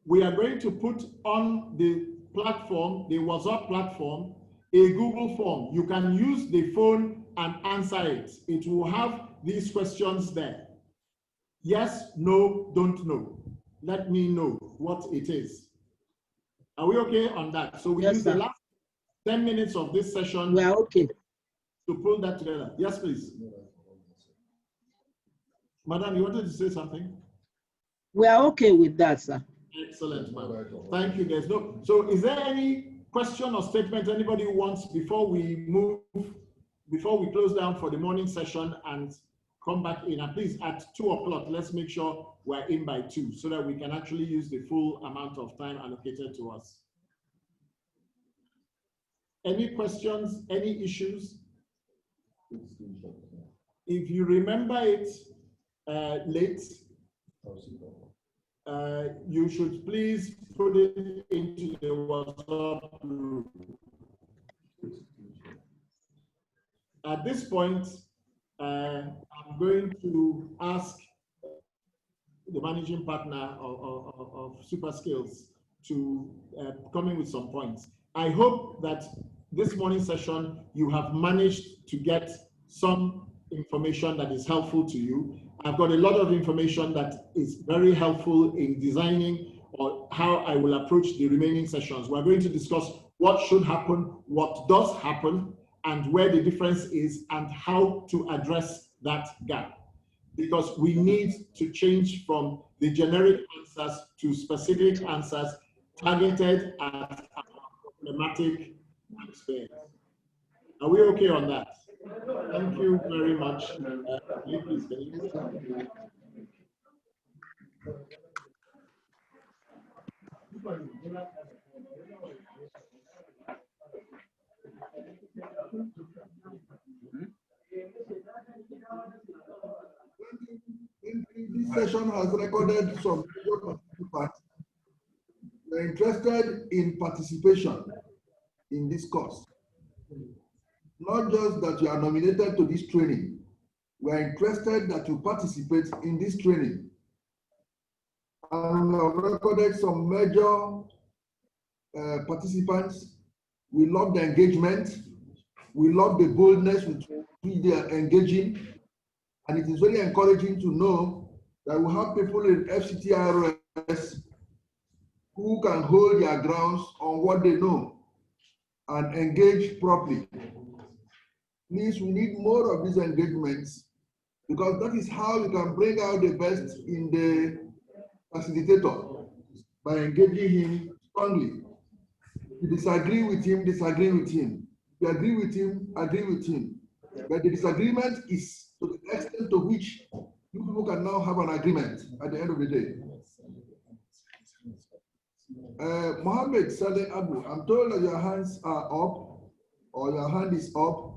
We are going to put on the platform, the WhatsApp platform, a Google form. You can use the phone and answer it. It will have these questions there. Yes, no, don't know. Let me know what it is. Are we okay on that? So we use the last 10 minutes of this session. We are okay. To pull that together. Yes, please. Madam, you wanted to say something? We are okay with that, sir. Excellent, ma'am. Thank you, guys. No, so is there any question or statement anybody wants before we move, before we close down for the morning session and come back in? And please, at 2 o'clock, let's make sure we're in by 2 so that we can actually use the full amount of time allocated to us. Any questions, any issues? If you remember it late, you should please put it into the WhatsApp group. At this point, I'm going to ask the managing partner of Superskills to come in with some points. I hope that this morning session, you have managed to get some information that is helpful to you. I've got a lot of information that is very helpful in designing or how I will approach the remaining sessions. We're going to discuss what should happen, what does happen, and where the difference is, and how to address that gap. Because we need to change from the generic answers to specific answers targeted at our problematic experience. Are we okay on that? Thank you very much. Please, can you... This session has recorded some participants. We're interested in participation in this course. Not just that you are nominated to this training. We are interested that you participate in this training. And we have recorded some major participants. We love the engagement. We love the boldness with which they are engaging. And it is very encouraging to know that we have people in FCT-IRS who can hold their grounds on what they know and engage properly. Please, we need more of these engagements because that is how we can bring out the best in the facilitator by engaging him strongly. If you disagree with him, disagree with him. If you agree with him, agree with him. But the disagreement is to the extent to which you people can now have an agreement at the end of the day. Mohammed Saleh Abu, I'm told that your hands are up or your hand is up.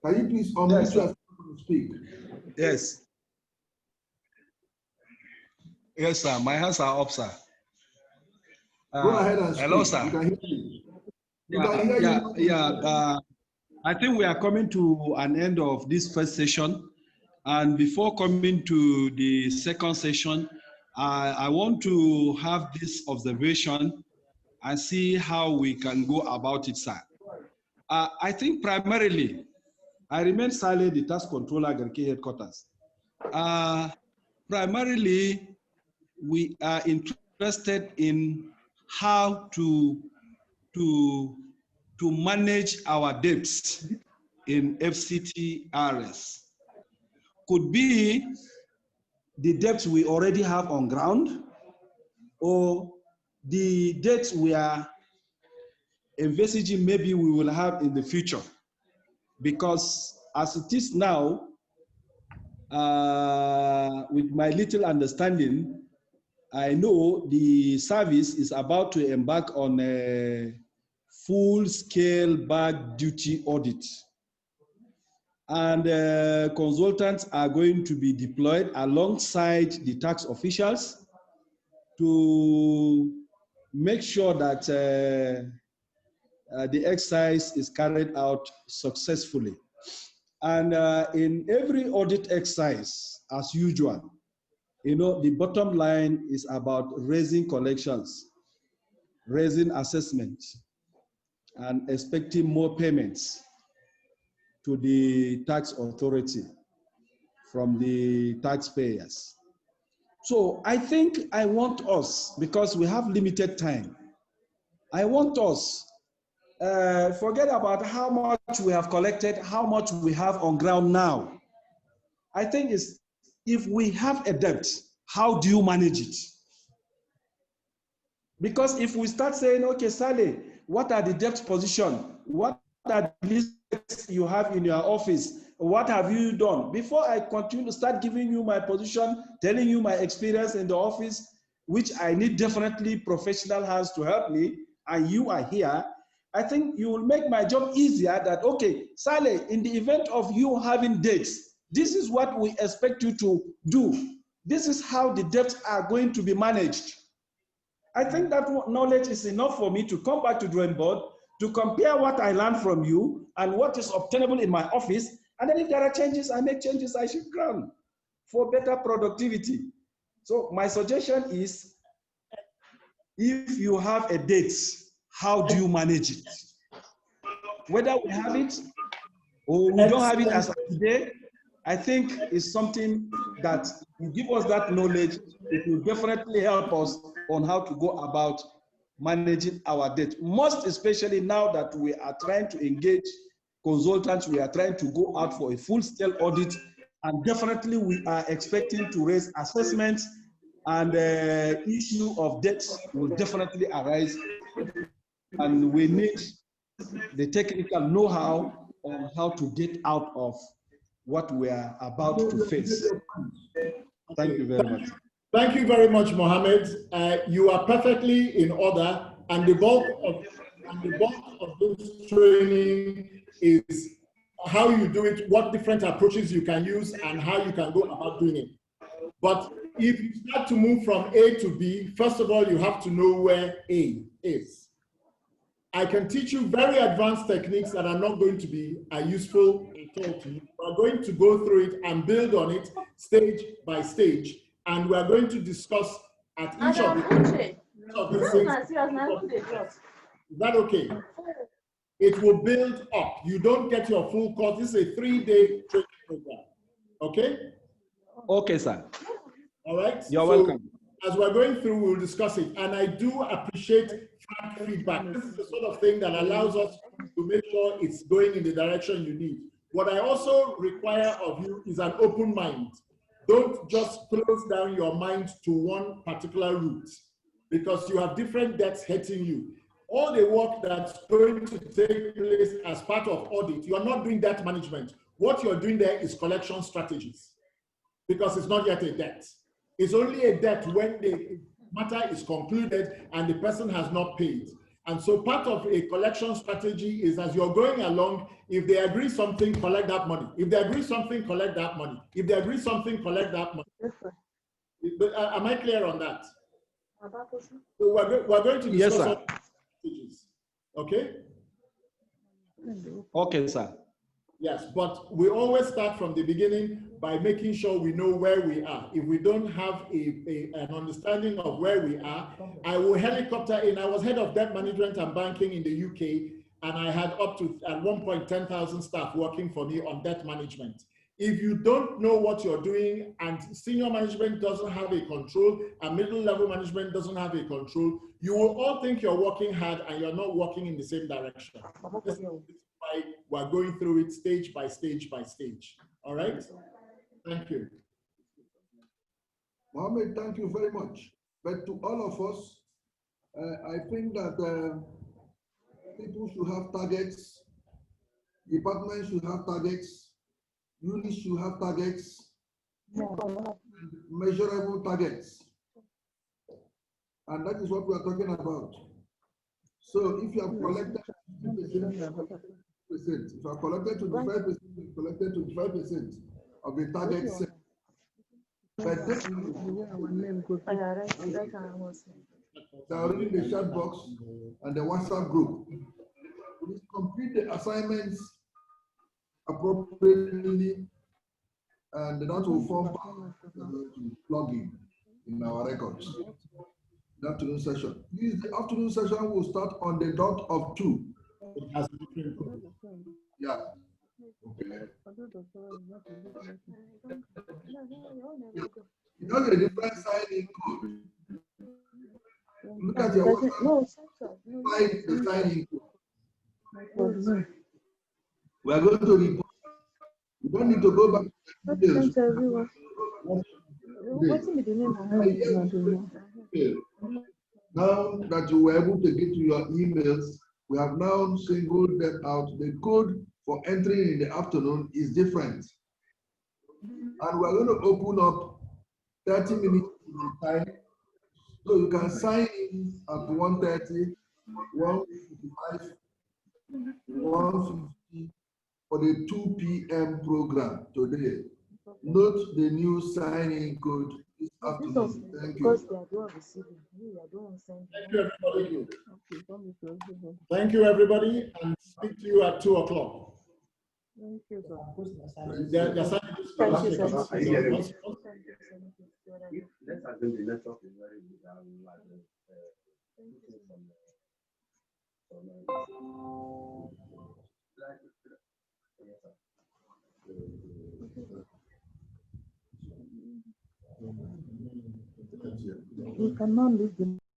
Can you please unmute yourself to speak? Yes. Yes, sir. My hands are up, sir. Go ahead and speak. Hello, sir. You can hear you. I think we are coming to an end of this first session. And before coming to the second session, I want to have this observation and see how we can go about it, sir. I think primarily, I remain silent, the task controller, Garki headquarters. Primarily, we are interested in how to manage our debts in FCT-IRS. Could be the debts we already have on ground or the debts we are envisaging maybe we will have in the future. Because as it is now, with my little understanding, I know the service is about to embark on a full-scale bag duty audit. And consultants are going to be deployed alongside the tax officials to make sure that the exercise is carried out successfully. And in every audit exercise, as usual, you know, the bottom line is about raising collections, raising assessments, and expecting more payments to the tax authority from the taxpayers. So I think I want us, because we have limited time, I want us, forget about how much we have collected, how much we have on ground now. I think it's, if we have a debt, how do you manage it? Because if we start saying, okay, Sally, what are the debt position? What are the lists you have in your office? What have you done? Before I continue to start giving you my position, telling you my experience in the office, which I need definitely professional hands to help me, and you are here, I think you will make my job easier that, okay, Sally, in the event of you having debts, this is what we expect you to do. This is how the debts are going to be managed. I think that knowledge is enough for me to come back to drawing board, to compare what I learned from you and what is obtainable in my office. And then if there are changes, I make changes I should grant for better productivity. So my suggestion is, if you have a date, how do you manage it? Whether we have it or we don't have it as of today, I think is something that will give us that knowledge. It will definitely help us on how to go about managing our debt. Most especially now that we are trying to engage consultants, we are trying to go out for a full-scale audit, and definitely we are expecting to raise assessments, and the issue of debt will definitely arise, and we need the technical know-how on how to get out of what we are about to face. Thank you very much. Thank you very much, Mohammed. You are perfectly in order, and the bulk of this training is how you do it, what different approaches you can use, and how you can go about doing it. But if you start to move from A to B, first of all, you have to know where A is. I can teach you very advanced techniques that are not going to be useful at all to you. We're going to go through it and build on it stage by stage, and we're going to discuss at each of these things. Is that okay? It will build up. You don't get your full course. This is a 3-day training program. Okay? Okay, sir. All right? You're welcome. As we're going through, we'll discuss it. And I do appreciate frank feedback. This is the sort of thing that allows us to make sure it's going in the direction you need. What I also require of you is an open mind. Don't just close down your mind to one particular route, because you have different debts hitting you. All the work that's going to take place as part of audit, you are not doing debt management. What you're doing there is collection strategies, because it's not yet a debt. It's only a debt when the matter is concluded and the person has not paid. And so part of a collection strategy is, as you're going along, if they agree something, collect that money. If they agree something, collect that money. If they agree something, collect that money. Am I clear on that? So we're going to discuss all strategies. Okay? Okay, sir. Yes, but we always start from the beginning by making sure we know where we are. If we don't have an understanding of where we are, I will helicopter in. I was head of debt management and banking in the UK, and I had up to, at one point, 10,000 staff working for me on debt management. If you don't know what you're doing, and senior management doesn't have a control, and middle level management doesn't have a control, you will all think you're working hard and you're not working in the same direction. This is why we're going through it stage by stage by stage. All right? Thank you. Mohammed, thank you very much. But to all of us, I think that people should have targets, departments should have targets, units should have targets, measurable targets. And that is what we are talking about. So if you have collected 50%, if you are collected 25% collected 25% of the target set. But this they are already in the chat box and the WhatsApp group. Please complete the assignments appropriately, and that will form part of the login in our records. The afternoon session. Please, the afternoon session will start on the dot of 2. It has a different code. Yeah. Okay. It has a different sign-in code. Look at your WhatsApp. Find the sign-in code. We are going to report. You don't need to go back to the details. Now that you were able to get to your emails, we have now singled them out. The code for entering in the afternoon is different. And we're going to open up 30 minutes time. So you can sign in at 1:30, 1:55, 1:50 for the 2 p.m. program today. Note the new sign-in code this afternoon. Thank you. Thank you, everybody, and speak to you at 2 o'clock. Thank you, sir. Let's assume the network is very good. We cannot leave the